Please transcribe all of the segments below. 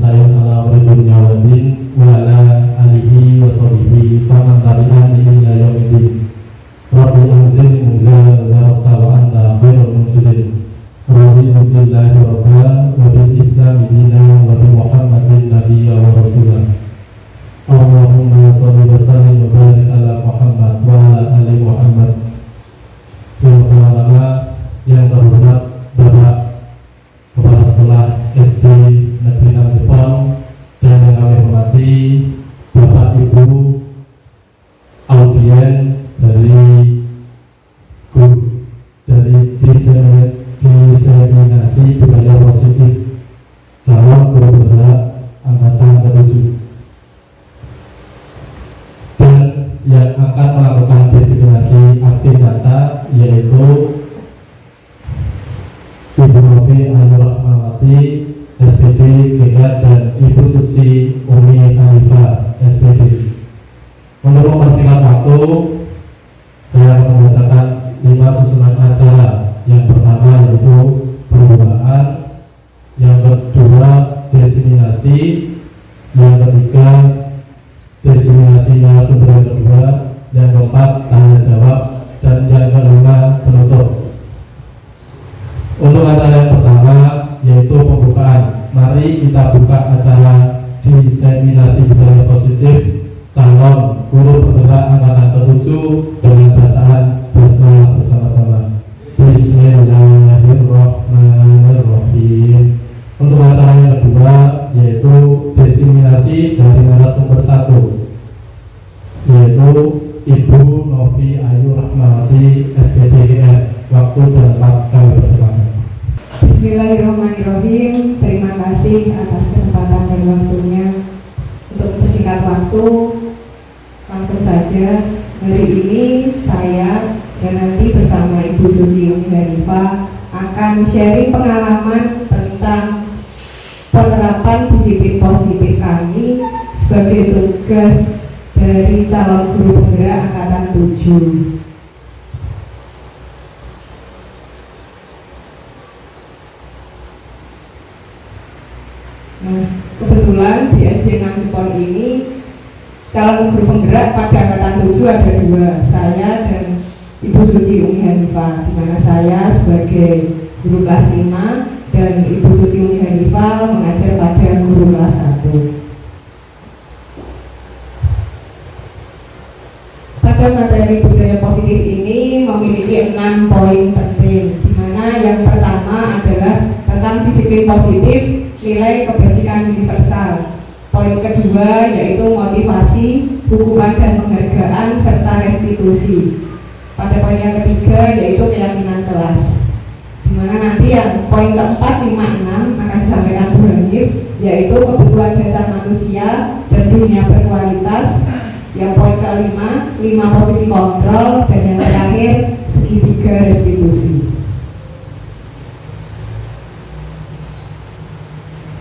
ihsanin ala amri dunya wa din wa ala alihi wa sahbihi faman tabi'an ila yaumil Rabbi anzilni munzalan mubarakah wa anta khairul munzilin. Raditu billahi rabba wa bil islami dina wa bi Muhammadin nabiyya wa rasulah. Allahumma shalli wa sallim wa barik ala Muhammad wa ala ali Muhammad. Yang pertama-tama yang terhormat Bapak Kepala Sekolah SD Negeri 6 Jepang dan yang kami hormati Bapak Ibu audien dari diseminasi budaya positif calon guru penggerak angkatan ke-7 dan yang akan melakukan diseminasi aksi nyata yaitu Ibu Novi Ayu Rahmawati SPD GR dan Ibu Suci Umi Hanifah SPD. Untuk mempersingkat waktu, saya akan membacakan 5 susunan acara. Yang pertama yaitu perlombaan, yang kedua diseminasi, yang ketiga diseminasi narasumber yang kedua, yang keempat tanya jawab, dan yang kelima penutup. Untuk acara yang pertama yaitu pembukaan. Mari kita buka acara diseminasi budaya positif calon guru penggerak angkatan ke-7 dengan bacaan basmalah bersama-sama. Bismillahirrahmanirrahim. Untuk acara yang kedua yaitu diseminasi dari narasumber 1 yaitu Ibu Novi Ayu Rahmawati SPD GR. Waktu dan tempat kami persilakan. Bismillahirrahmanirrahim. Terima kasih atas kesempatan dan waktunya. Untuk persingkat waktu, langsung saja. Hari ini saya dan nanti bersama Ibu Suci Umi Hanifah akan sharing pengalaman tentang penerapan disiplin positif kami sebagai tugas dari calon guru penggerak angkatan 7. Nah, kebetulan di SD 6 Jepang ini calon guru penggerak pada angkatan 7 ada 2, saya dan Ibu Suci Umi Hanifah, di mana saya sebagai guru kelas 5 dan Ibu Suci Umi Hanifah mengajar pada guru kelas 1. Pada materi budaya positif ini memiliki 6 poin penting, di mana yang pertama adalah tentang disiplin positif, nilai kebajikan universal. Poin kedua yaitu motivasi, hukuman dan penghargaan serta restitusi. Pada poin yang ketiga yaitu keyakinan kelas, dimana nanti yang poin keempat, 5, 6 akan disampaikan Bu Hanif, yaitu kebutuhan dasar manusia dan dunia berkualitas. Yang poin kelima, 5 posisi kontrol, dan yang terakhir segitiga restitusi.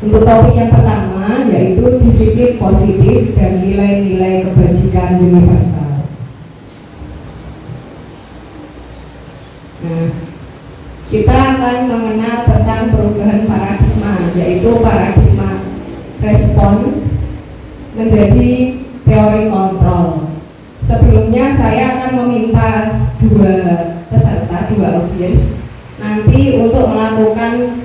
Untuk topik yang pertama yaitu disiplin positif dan nilai-nilai kebajikan universal. Nah, kita akan mengenal tentang perubahan paradigma, yaitu paradigma respon menjadi teori kontrol. Sebelumnya saya akan meminta 2 peserta, 2 audiens nanti untuk melakukan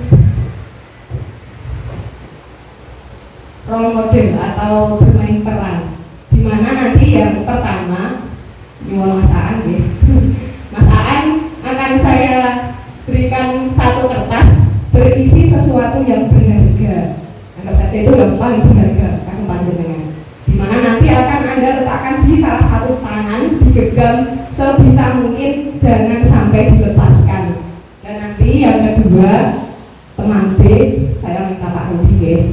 role model atau bermain peran, di mana nanti yang pertama nyuwun Mas Aan ya. Mas Aan akan saya berikan 1 kertas berisi sesuatu yang berharga. Anggap saja itu yang paling berharga kagum panjenengan. Di mana nanti akan Anda letakkan di salah satu tangan, digenggam sebisa mungkin, jangan sampai dilepaskan. Dan nanti yang kedua, teman B, saya minta Pak Rudi ya,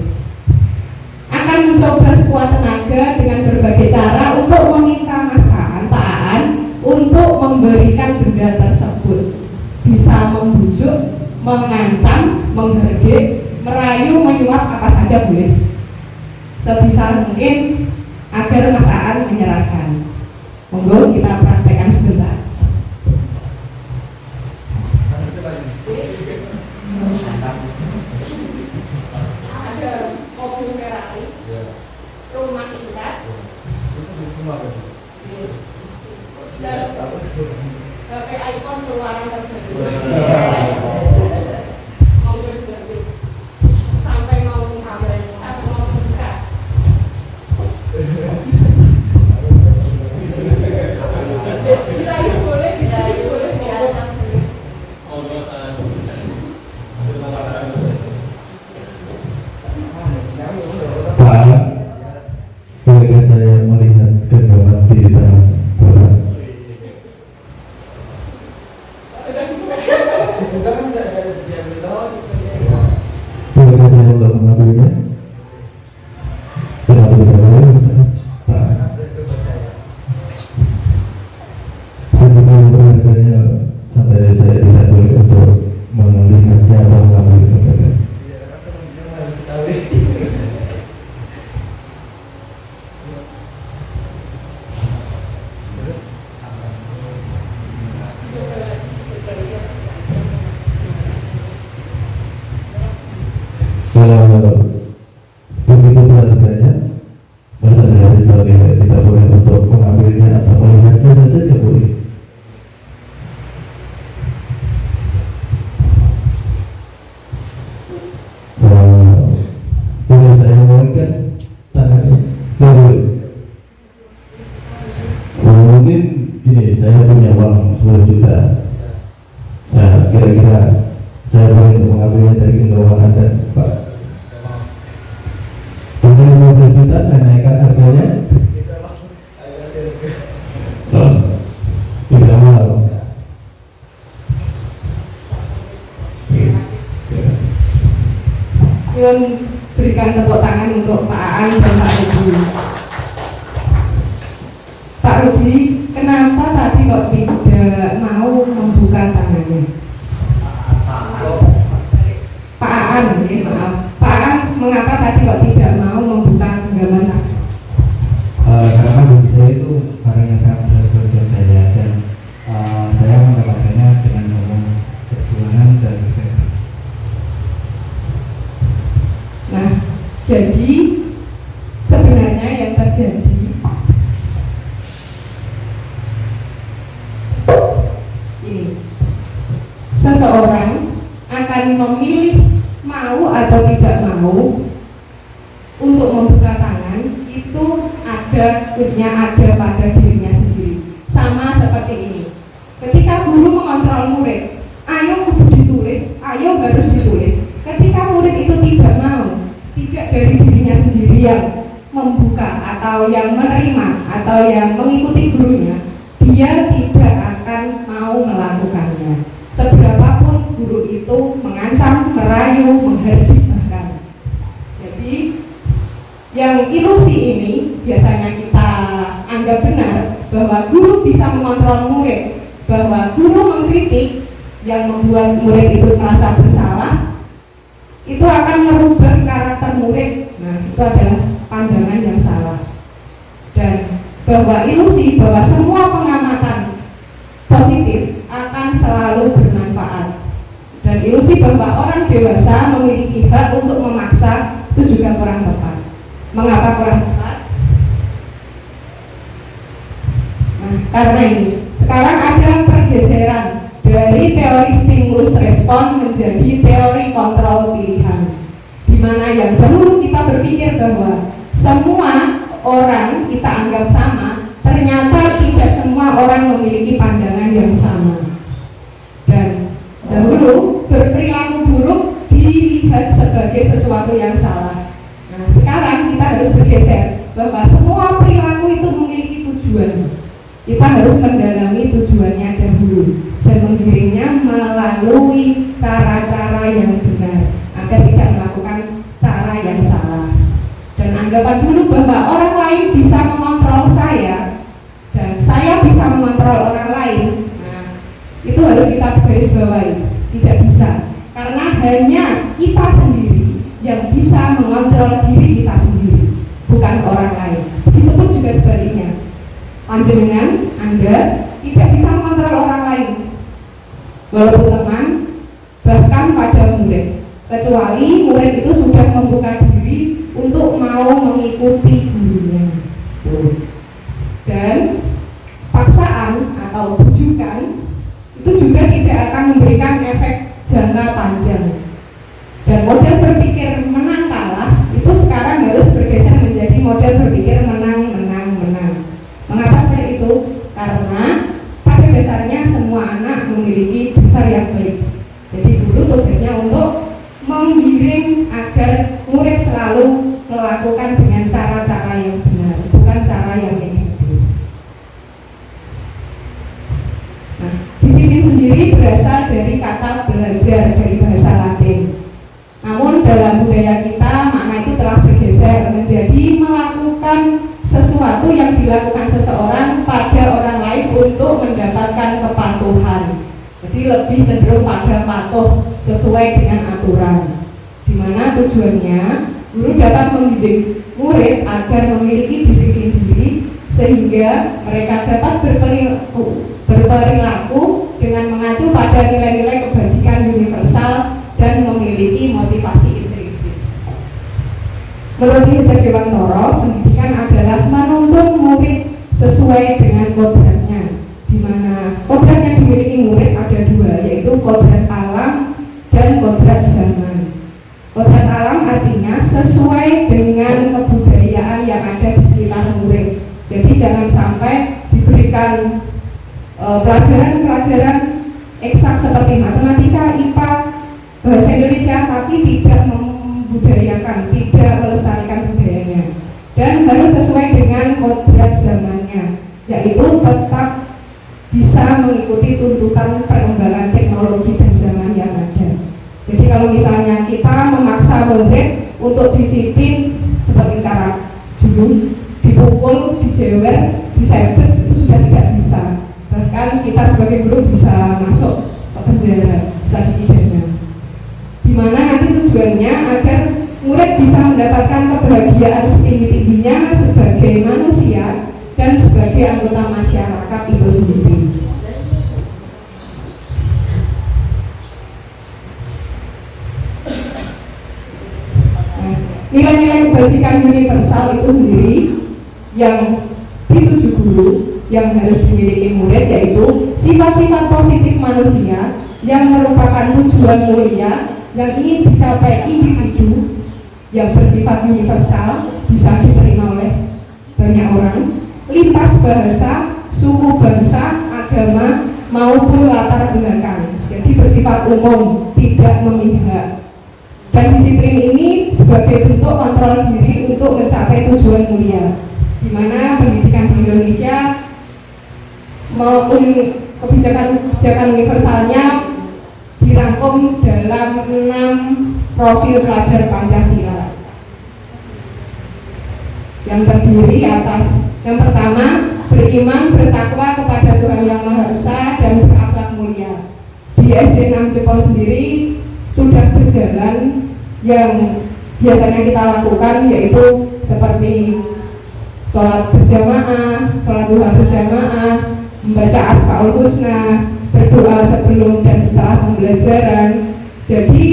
akan mencoba sekuat tenaga dengan berbagai cara untuk meminta Mas Aan, Pak Aan, untuk memberikan benda tersebut. Bisa membujuk, mengancam, menghardik, merayu, menyuap, apa saja boleh. Sebisa mungkin agar Mas Aan menyerahkan. Monggo kita praktekkan sebentar. Ada mobil rumah kita. Pakai iPhone keluaran terbaru. Mau berbagi sampai mau buka. Bisa boleh. Pak, bolehkah saya melihat genggaman di tangan Bapak? Bolehkah saya untuk mengambilnya? Kenapa tidak boleh, Pak? Sebelum berharganya sampai saya tidak boleh untuk melihatnya atau mengambilnya, Bapak. Kalau begitu berharganya, masa saya tidak boleh untuk mengambilnya atau melihatnya saja tidak boleh. Boleh saya mohonkan tangannya? Tidak boleh. Mungkin gini, saya punya uang 10 juta. Nah, kira-kira saya boleh untuk mengambilnya dari genggaman Anda, Pak? Dengan 15 juta saya naikkan harganya. Tidak mau. Yun, berikan tepuk tangan untuk Pak Aan dan Pak Rudi. Pak Rudi, kenapa tadi kok tidak mau membuka tangannya? Pak Aan, maaf. Pak Aan, mengapa tadi kok tidak mau membuka genggaman tangan? Karena bagi saya itu barang yang sangat berharga buat saya, dan saya mendapatkannya dengan ngomong perjuangan dan kerja keras. Nah, jadi sebenarnya yang terjadi ini, seseorang akan memilih mau atau tidak mau untuk membuka tangan, itu kuncinya ada pada dirinya sendiri. Sama seperti ini, ketika guru mengontrol murid, ayo kudu ditulis, ayo harus ditulis. Ketika murid itu tidak mau, tidak dari dirinya sendiri yang membuka atau yang menerima atau yang mengikuti gurunya, dia tidak akan mau melakukannya. Seberapapun guru itu mengancam, merayu, menghardik bahkan. Jadi yang ilusi ini biasanya kita anggap benar, bahwa guru bisa mengontrol murid, bahwa guru mengkritik yang membuat murid itu merasa bersalah, itu akan merubah karakter murid. Nah, itu adalah pandangan yang salah. Dan bahwa ilusi bahwa semua pengamatan positif akan selalu bermanfaat, dan ilusi bahwa orang dewasa memiliki hak untuk memaksa, itu juga kurang tepat. Mengapa kurang tepat? Nah, karena ini sekarang ada pergeseran dari teori stimulus respon menjadi teori kontrol pilihan, di mana yang dahulu kita berpikir bahwa semua orang kita anggap sama, ternyata tidak semua orang memiliki pandangan yang sama. Dan dahulu berperilaku buruk dilihat sebagai sesuatu yang salah. Nah, sekarang kita harus bergeser bahwa semua perilaku itu memiliki tujuan. Kita harus mendalami tujuannya dahulu dan menggiringnya melalui cara-cara yang benar agar tidak melakukan cara yang salah. Dan anggapan dulu bahwa orang lain bisa mengontrol saya dan saya bisa mengontrol orang lain, nah, itu harus kita garis bawahi. Tidak bisa, karena hanya kita sendiri yang bisa mengontrol diri kita sendiri, bukan orang lain. Begitupun juga sebaliknya, panjenengan, Anda tidak bisa mengontrol orang lain, walaupun teman, bahkan pada murid, kecuali murid itu sudah membuka diri untuk mau mau mengikuti gurunya. Tuh. Dan paksaan atau bujukan itu juga tidak akan memberikan efek jangka panjang. Dan model berpikir menang kalah itu sekarang harus bergeser menjadi model berpikir menang. Mengapa seperti itu? Karena pada dasarnya semua anak memiliki dasar yang baik. Jadi guru tugasnya untuk menggiring agar murid selalu melakukan dengan cara-cara yang benar, bukan cara yang negatif. Nah, disiplin sendiri berasal dari kata belajar, dari bahasa Latin. Namun dalam budaya kita makna itu telah bergeser menjadi melakukan sesuatu yang dilakukan seseorang pada orang lain untuk mendapatkan kepatuhan. Jadi lebih cenderung pada patuh sesuai dengan aturan, di mana tujuannya guru dapat mendidik murid agar memiliki disiplin diri sehingga mereka dapat berperilaku dengan mengacu pada nilai-nilai kebajikan universal dan memiliki motivasi intrinsik. Menurut Ki Dewantara, pendidikan adalah menuntun murid sesuai dengan kodratnya, di mana kodrat yang dimiliki murid ada dua, yaitu kodrat alam dan kodrat zaman. Kodrat alam artinya sesuai dengan kebudayaan yang ada di sekitar murid. Jadi jangan sampai diberikan pelajaran-pelajaran eksak seperti matematika, IPA, bahasa Indonesia, tapi tidak membudayakan, tidak melestarikan budayanya. Dan harus sesuai dengan kodrat zamannya, yaitu tetap bisa mengikuti tuntutan perkembangan teknologi dan zaman yang ada. Jadi kalau misalnya kita memaksa murid untuk disiplin seperti cara dulu, dipukul, dijewer, disebut, itu sudah tidak bisa. Bahkan kita sebagai guru bisa masuk ke penjara, bisa dipidana. Dimana nanti tujuannya agar murid bisa mendapatkan kebahagiaan setinggi-tingginya sebagai manusia dan sebagai anggota masyarakat itu sendiri. Nilai-nilai kebajikan universal itu sendiri yang dituju guru yang harus dimiliki murid, yaitu sifat-sifat positif manusia yang merupakan tujuan mulia yang ingin dicapai individu yang bersifat universal, bisa diterima oleh banyak orang, lintas bahasa, suku, bangsa, agama, maupun latar belakang. Jadi bersifat umum, tidak memihak. Dan disiplin ini sebagai bentuk kontrol diri untuk mencapai tujuan mulia, di mana pendidikan di Indonesia kebijakan universalnya dirangkum dalam 6 profil pelajar Pancasila yang terdiri atas yang pertama, beriman, bertakwa kepada Tuhan Yang Maha Esa dan berakhlak mulia. Di SD 6 Jepol sendiri sudah berjalan yang biasanya kita lakukan, yaitu seperti sholat berjamaah, sholat duha berjamaah, membaca Asmaul Husna, berdoa sebelum dan setelah pembelajaran. Jadi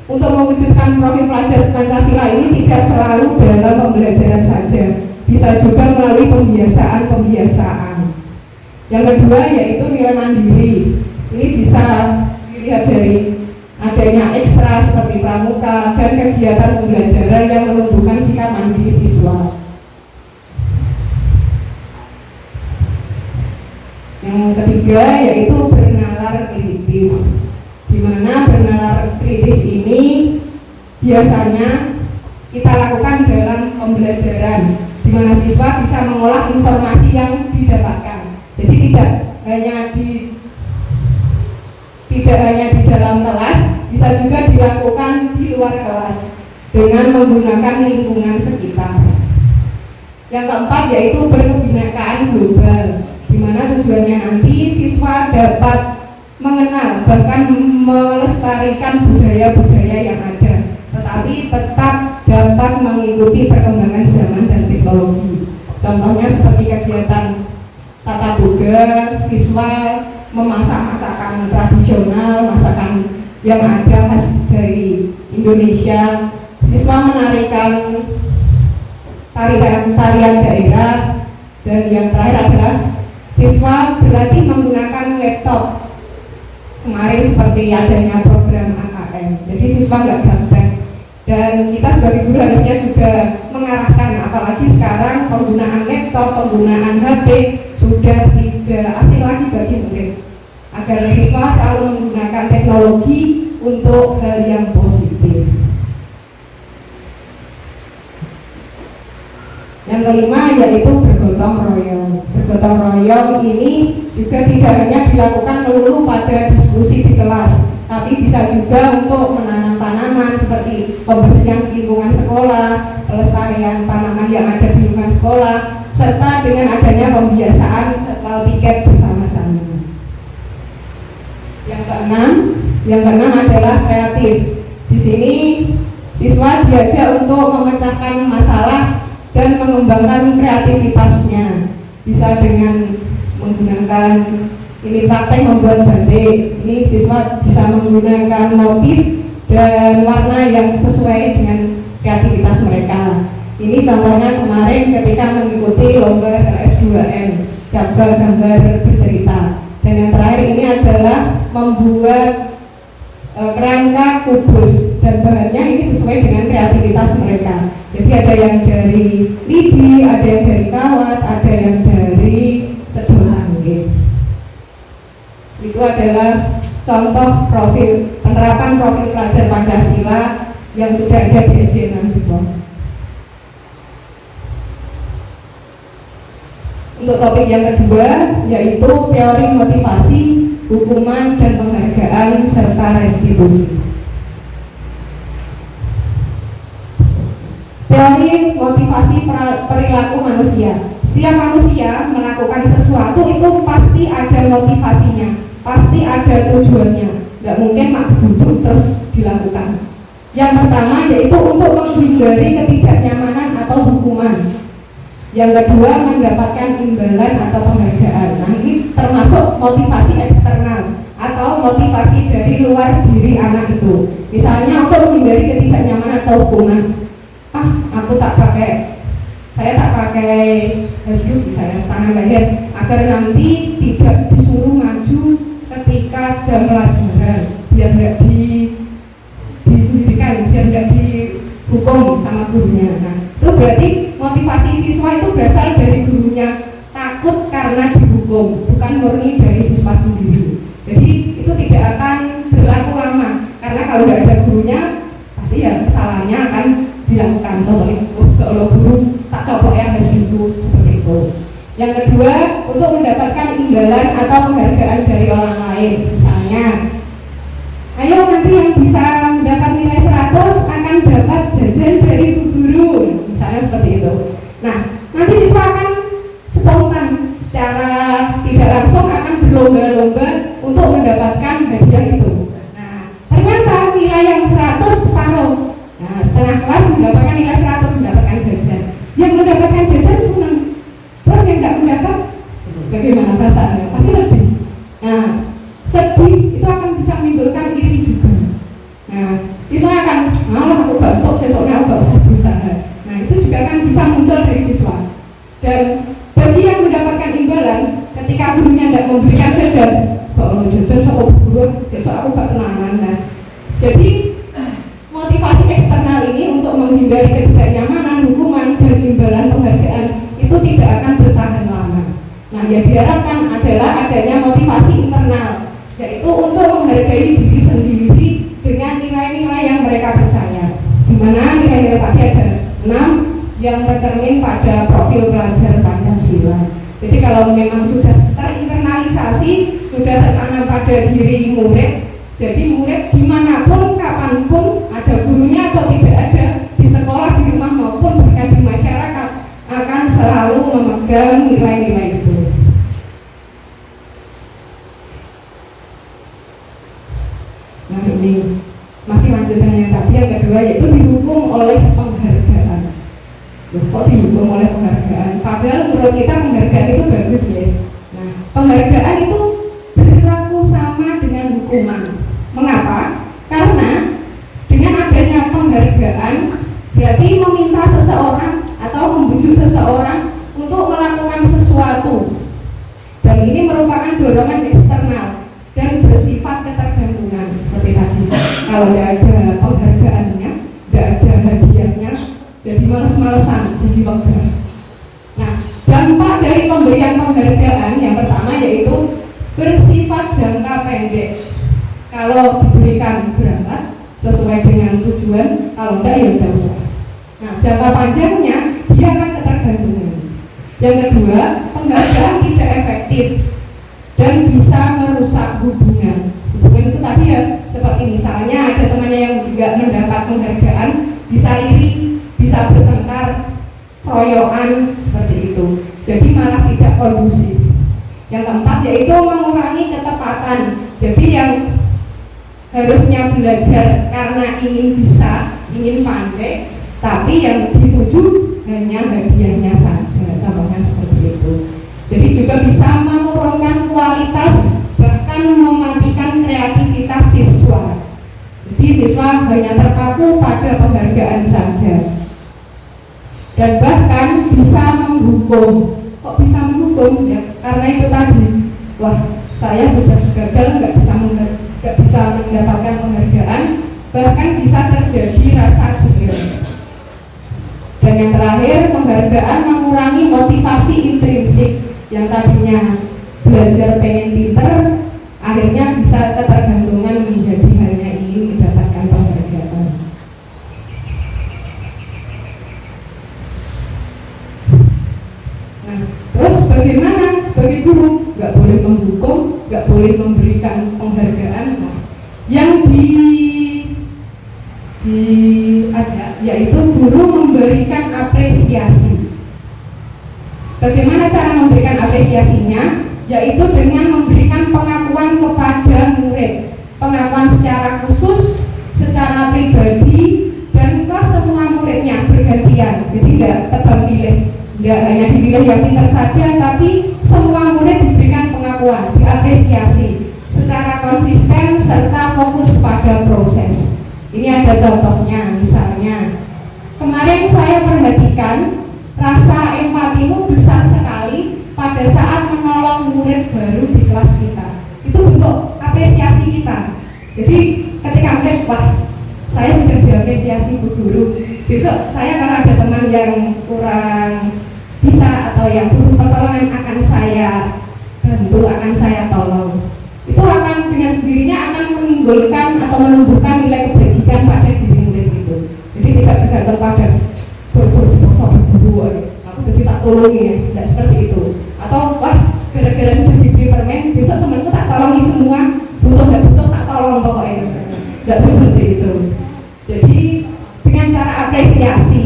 untuk mewujudkan profil pelajar Pancasila ini tidak selalu dalam pembelajaran saja, bisa juga melalui pembiasaan. Yang kedua yaitu nilai mandiri. Ini bisa dilihat dari adanya ekstra seperti pramuka dan kegiatan pembelajaran yang menumbuhkan sikap mandiri siswa. Yang ketiga yaitu bernalar kritis, di mana bernalar kritis ini biasanya kita lakukan dalam pembelajaran, di mana siswa bisa mengolah informasi yang didapatkan. Jadi tidak hanya di dalam kelas, bisa juga dilakukan di luar kelas dengan menggunakan lingkungan sekitar. Yang keempat yaitu berkebinekaan global, di mana tujuannya nanti siswa dapat mengenal bahkan melestarikan budaya-budaya yang ada, tetapi tetap dapat mengikuti perkembangan zaman dan teknologi. Contohnya seperti kegiatan tata boga, siswa memasak masakan tradisional, masakan yang ada khas dari Indonesia. Siswa menarikan tarian daerah, dan yang terakhir adalah siswa berlatih menggunakan laptop. Kemarin seperti adanya program AKM, jadi siswa nggak gaptek. Dan kita sebagai guru harusnya juga mengarahkan, apalagi sekarang penggunaan laptop, penggunaan HP sudah tidak asing lagi bagi murid, agar siswa selalu menggunakan teknologi untuk hal yang positif. Yang kelima yaitu bergotong royong. Bergotong royong ini juga tidak hanya dilakukan melulu pada diskusi di kelas, tapi bisa juga untuk menanam tanaman seperti pembersihan lingkungan sekolah, pelestarian tanaman yang ada di lingkungan sekolah, serta dengan adanya pembiasaan jadwal piket bersama-sama. Yang keenam adalah kreatif. Di sini siswa diajak untuk memecahkan masalah dan mengembangkan kreativitasnya. Bisa dengan menggunakan ini praktek membuat batik. Ini siswa bisa menggunakan motif dan warna yang sesuai dengan kreativitas mereka. Ini contohnya kemarin ketika mengikuti lomba LS2M, coba gambar bercerita. Dan yang terakhir ini adalah membuat kerangka kubus, dan bahannya ini sesuai dengan kreativitas mereka. Jadi ada yang dari lidi, ada yang dari kawat, ada yang dari sedotan. Itu adalah contoh penerapan profil pelajar Pancasila yang sudah ada di SD 6 Jepang. Untuk topik yang kedua yaitu teori motivasi, hukuman dan penghargaan serta restitusi. Teori motivasi perilaku manusia. Setiap manusia melakukan sesuatu itu pasti ada motivasinya, pasti ada tujuannya. Nggak mungkin mak duduk terus dilakukan. Yang pertama yaitu untuk menghindari ketidaknyamanan atau hukuman. Yang kedua mendapatkan imbalan atau penghargaan. Nah ini termasuk motivasi eksternal atau motivasi dari luar diri anak itu. Misalnya untuk menghindari ketidaknyamanan atau hukuman. Saya tak pakai Facebook, saya tangan leher agar nanti tidak disuruh maju ketika jam pelajaran, biar nggak disendirikan, biar nggak dihukum sama gurunya. Nah, itu berarti motivasi siswa itu berasal dari gurunya, takut karena dihukum, bukan murni dari siswa sendiri. Jadi itu tidak akan berlaku lama, karena kalau tidak ada gurunya pasti ya kesalahannya akan dilakukan. Contohnya, kalau guru tak coba ya hasilku seperti itu. Yang kedua, untuk mendapatkan imbalan atau penghargaan dari orang lain. Misalnya, ayo nanti yang bisa mendapat nilai 100 akan dapat jajan dari Bu Guru. Misalnya seperti itu. Nah, nanti siswa akan spontan secara tidak langsung akan berlomba-lomba untuk mendapatkan hadiah itu. Nah, ternyata nilai yang 100 separuh. Nah, setengah kelas mendapatkan nilai 100, mendapatkan jajan. Yang mendapatkan jajan senang. Terus yang tidak mendapat, bagaimana perasaannya? Pasti sedih. Nah, sedih itu akan bisa menimbulkan iri juga. Nah, siswa akan, malah aku bantuk, besoknya aku gak usah berusaha. Nah, itu juga akan bisa muncul dari siswa. Dan bagi yang mendapatkan imbalan, ketika gurunya tidak memberikan jajan, kalau jajan sama guru, besok aku gak tenangan. Nah, jadi motivasi eksternal ini untuk menghindari ketidaknyamanan, hukuman, dan imbalan penghargaan itu tidak akan bertahan lama. Nah, yang diharapkan adalah adanya motivasi internal, yaitu untuk menghargai diri sendiri dengan nilai-nilai yang mereka percaya. Di mana nilai-nilai tadi ada 6 yang tercermin pada profil pelajar Pancasila. Jadi kalau memang sudah terinternalisasi, sudah tertanam pada diri murid, jadi murid dimanapun, kapanpun, ada gurunya atau tidak ada, di sekolah, di rumah maupun bahkan di masyarakat, akan selalu memegang nilai-nilai itu. Nah ini masih lanjutan yang tadi, yang kedua yaitu dihukum oleh penghargaan. Kok dihukum oleh penghargaan? Padahal menurut kita penghargaan itu bagus ya. Nah, penghargaan itu berlaku sama dengan hukuman. Mengapa? Karena dengan adanya penghargaan berarti meminta seseorang atau membujuk seseorang untuk melakukan sesuatu, dan ini merupakan dorongan eksternal dan bersifat ketergantungan seperti tadi. Kalau tidak ada penghargaannya, tidak ada hadiahnya, jadi males-malesan, jadi wegah. Nah, dampak dari pemberian penghargaan yang pertama yaitu bersifat jangka pendek. Kalau diberikan berangkat sesuai dengan tujuan, kalau enggak ya tidak usah. Nah, jangka panjangnya dia akan ketergantungan. Yang kedua, penghargaan tidak efektif dan bisa merusak hubungan. Hubungan itu tadi ya, seperti misalnya ada temannya yang enggak mendapat penghargaan, bisa iri, bisa bertengkar, keroyokan, seperti itu. Jadi malah tidak kondusif. Yang keempat yaitu mengurangi ketepatan. Jadi yang harusnya belajar karena ingin bisa, ingin pandai, tapi yang dituju hanya hadiahnya saja. Contohnya seperti itu. Jadi juga bisa menurunkan kualitas, bahkan mematikan kreativitas siswa. Jadi siswa hanya terpaku pada penghargaan saja, dan bahkan bisa menghukum. Kok bisa menghukum? Ya, karena itu tadi, wah saya sudah gagal, nggak bisa mendapatkan penghargaan, bahkan bisa terjadi rasa jenuh. Dan yang terakhir, penghargaan mengurangi motivasi intrinsik. Yang tadinya belajar pengen pinter, akhirnya bisa ketergantungan menjadi hanya ingin mendapatkan penghargaan. Nah, terus bagaimana sebagai guru? Nggak boleh menghukum, nggak boleh memberikan penghargaan. Nah, yang diajak yaitu guru memberikan apresiasi. Bagaimana cara memberikan apresiasinya? Yaitu dengan memberikan pengakuan kepada murid, pengakuan secara khusus, secara pribadi, dan ke semua muridnya bergantian. Jadi tidak tebang pilih, tidak hanya dipilih yang pintar saja, tapi semua murid diberikan pengakuan, diapresiasi secara konsisten serta fokus pada proses. Ini ada contohnya, misalnya kemarin saya perhatikan rasa empatimu besar sekali pada saat menolong murid baru di kelas kita. Itu bentuk apresiasi kita. Jadi ketika murid, wah saya sudah diapresiasi Bu Guru, besok saya kalau ada teman yang kurang bisa atau yang butuh pertolongan akan saya bantu, akan saya tolong. Itu akan dengan sendirinya akan menimbulkan atau menumbuhkan nilai kebajikan pada diri murid itu. Jadi tidak tergantung pada guru dipaksa guru, aku jadi tak tolongi ya, tidak seperti itu. Atau wah gara-gara sudah diberi permen, besok temanku tak tolongi semua, butuh nggak butuh tak tolong pokoknya. Tidak seperti itu. Jadi dengan cara apresiasi.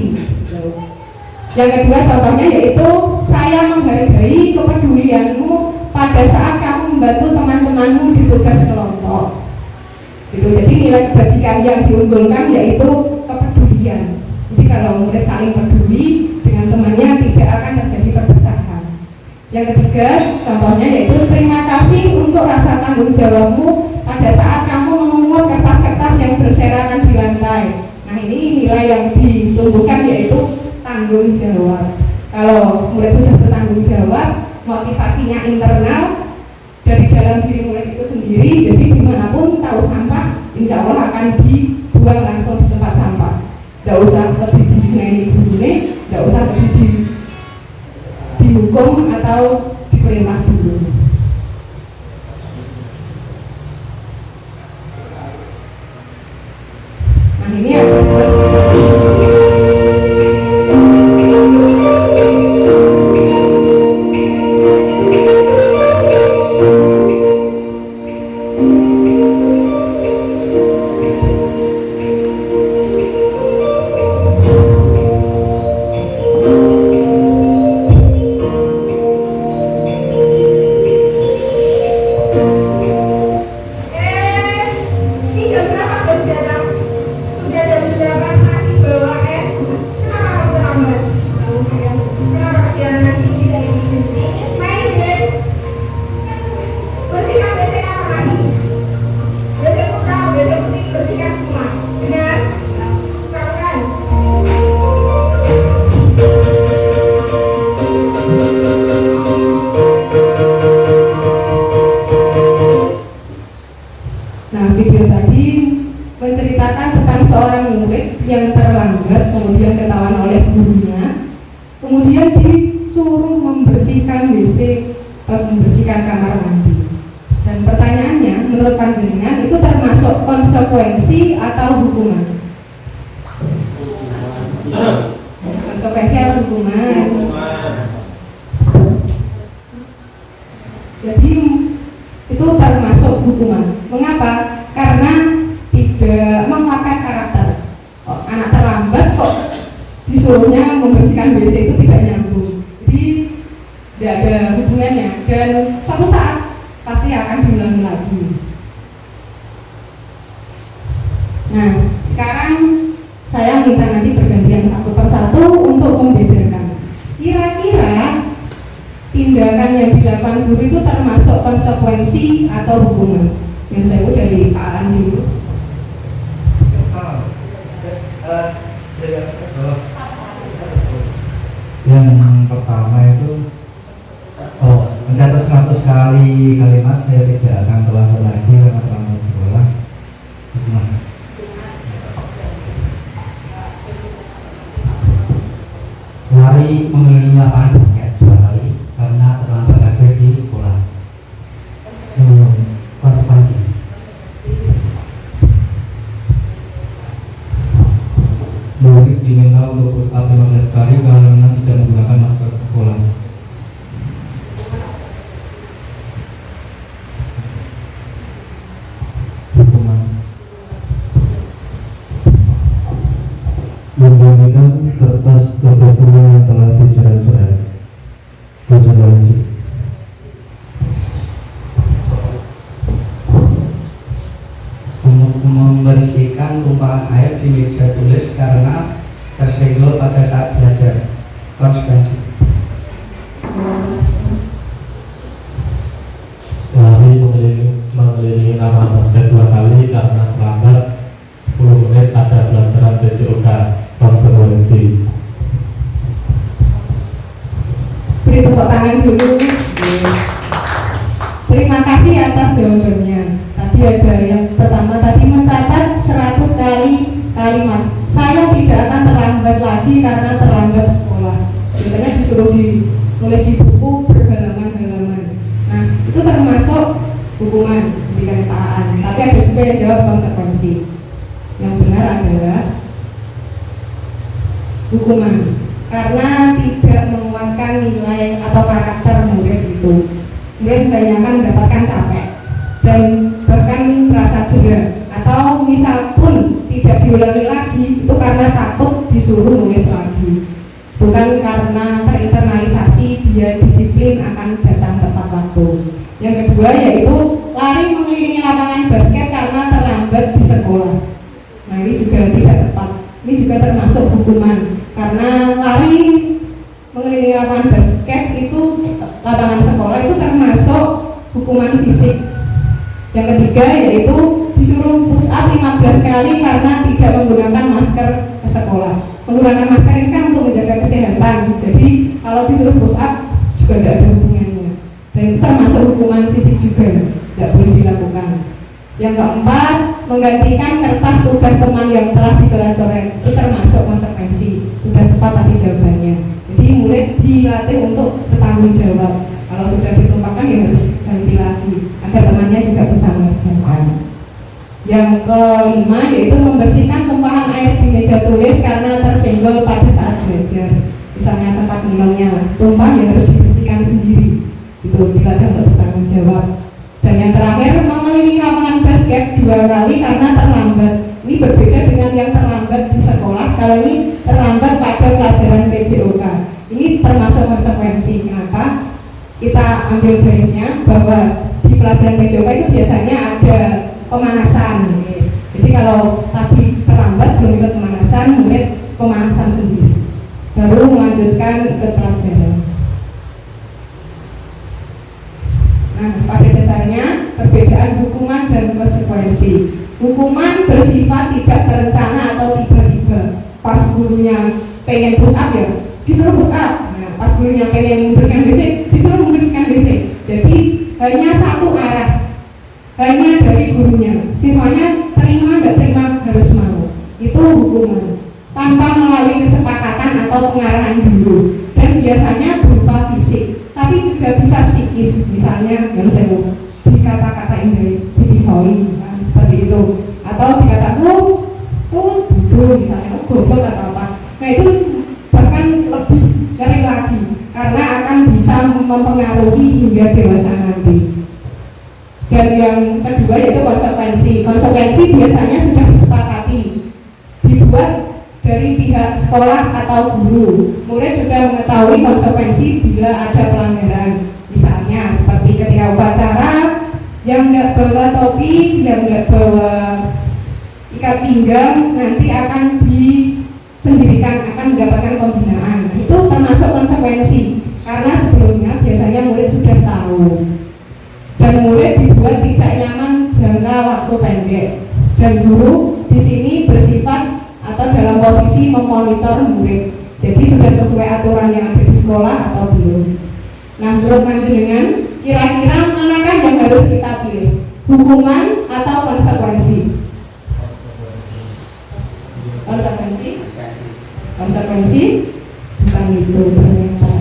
Yang kedua contohnya yaitu saya menghargai kepedulianmu pada saat kamu membantu teman-temanmu di tugas kelompok. Gitu. Jadi nilai kebajikan yang diunggulkan yaitu kepedulian. Jadi kalau murid saling peduli dengan temannya tidak akan terjadi perpecahan. Yang ketiga contohnya yaitu terima kasih untuk rasa tanggung jawabmu pada saat kamu memungut kertas-kertas yang berserakan di lantai. Nah ini nilai yang ditumbuhkan yaitu tanggung jawab. Kalau murid sudah bertanggung jawab, motivasinya internal dari dalam diri murid itu sendiri. Jadi dimanapun tahu sampah, insya Allah akan dibuang langsung di tempat sampah. Tidak usah lebih diseneni gurunya, tidak usah lebih dihukum atau diperintah dulu. Nah ini ada seperti itu. kemudian disuruh membersihkan WC atau membersihkan kamar mandi. Dan pertanyaannya, menurut panjenengan itu termasuk konsekuensi atau hukuman? Konsekuensi atau hukuman? Jadi itu termasuk hukuman. Mengapa? Karena tidak menguatkan karakter. Anak terlambat kok disuruhnya membersihkan WC itu tidak nyambung. Jadi tidak ada hubungannya dan suatu saat pasti akan diulangi lagi. Nah, sekarang saya minta nanti bergantian satu persatu untuk membedakan. Kira-kira tindakan yang dilakukan guru itu termasuk konsekuensi atau hukuman? Yang saya mau dari Pak Aan dulu. Yang pertama itu mencatat 100 kali kalimat saya tidak akan terlambat lagi karena terlambat sekolah. Lari mengelilingi lapangan basket 2 kali karena terlambat hadir di sekolah. Konsekuensi. Murid diminta untuk push up 15 kali karena tidak menggunakan masker ke sekolah. Hukuman. Membagikan kertas tugas rumah yang telah dicoret-coret. Konsekuensi. Membersihkan tumpahan air di meja tulis karena tersenggol pada saat belajar. Konsekuensi. Lari mengelilingi lapangan basket 2 kali karena terlambat 10 menit pada pelajaran PJOK. Konsekuensi. Beri tepuk tangan dulu. Terima kasih atas jawabannya. Tadi ada yang pertama tadi mencatat 100 kali kalimat. Saya tidak akan terlambat lagi karena terlambat sekolah. Biasanya disuruh nulis di buku berhalaman-halaman. Nah, itu termasuk hukuman di Pak Aan. Tapi ada juga yang jawab konsekuensi. Yang benar adalah hukuman karena tidak menguatkan nilai atau karakter murid itu. Murid kebanyakan mendapatkan capek dan bahkan merasa jera, atau misal pun tidak diulangi lagi itu karena takut disuruh nulis lagi, bukan karena terinternalisasi dia disiplin akan datang tepat waktu. Yang kedua yaitu lari mengelilingi lapangan basket karena terlambat di sekolah. Nah, ini juga tidak tepat. Ini juga termasuk hukuman karena lari mengelilingi lapangan basket itu lapangan sekolah itu termasuk hukuman fisik. Yang ketiga yaitu disuruh push up 15 kali karena tidak menggunakan masker ke sekolah. Menggunakan masker ini kan untuk menjaga kesehatan. Jadi kalau disuruh push up juga tidak ada hubungannya. Dan itu termasuk hukuman fisik juga, tidak boleh dilakukan. Yang keempat, menggantikan kertas tugas teman yang telah dicoret-coret. Itu termasuk konsekuensi. Sudah tepat tadi jawabannya. Jadi murid dilatih untuk bertanggung jawab. Kalau sudah ditumpahkan ya harus ganti lagi agar temannya juga bisa mengerjakan. Yang kelima yaitu membersihkan tumpahan air di meja tulis karena tersenggol pada saat belajar. Misalnya tempat minumnya tumpah yang harus dibersihkan sendiri. Itu dilatih untuk bertanggung jawab. Dan yang terakhir mengelilingi lapangan basket 2 kali karena terlambat. Ini berbeda dengan yang terlambat di sekolah. Kalau ini terlambat pada pelajaran PJOK. Ini termasuk konsekuensi. Kenapa? Kita ambil garisnya bahwa di pelajaran PJOK itu biasanya ada pemanasan. Jadi kalau tadi terlambat belum ikut pemanasan, murid pemanasan sendiri, baru melanjutkan ikut pelajaran. Nah, pada dasarnya perbedaan hukuman dan konsekuensi. Hukuman bersifat tidak terencana atau tiba-tiba. Pas gurunya pengen push up ya disuruh push up. Nah, pas gurunya pengen membersihkan WC disuruh membersihkan WC. Jadi hanya satu arah, hanya dari gurunya. Siswanya terima nggak terima harus mau. Itu hukuman tanpa melalui kesepakatan atau pengarahan dulu. juga bisa psikis, misalnya yang saya mau dikata-katain dari dipisoi, nah, seperti itu, atau dikata bodoh misalnya, goblok atau apa. Nah itu bahkan lebih ngeri lagi karena akan bisa mempengaruhi hingga dewasa nanti. Dan yang kedua yaitu konsekuensi. Konsekuensi biasanya sudah disepakati, dibuat dari pihak sekolah atau guru. Murid juga mengetahui konsekuensi bila ada pelanggaran. Misalnya seperti ketika upacara, yang tidak bawa topi, yang tidak bawa ikat pinggang nanti akan disendirikan, akan mendapatkan pembinaan. Itu termasuk konsekuensi karena sebelumnya biasanya murid sudah tahu. Dan murid dibuat tidak nyaman jangka waktu pendek. Dan guru di sini bersifat atau dalam posisi memonitor murid. Jadi sudah sesuai aturan yang ada di sekolah atau belum. Nah, menurut panjenengan, kira-kira manakah yang harus kita pilih? Hukuman atau konsekuensi? Konsekuensi? Bukan itu ternyata.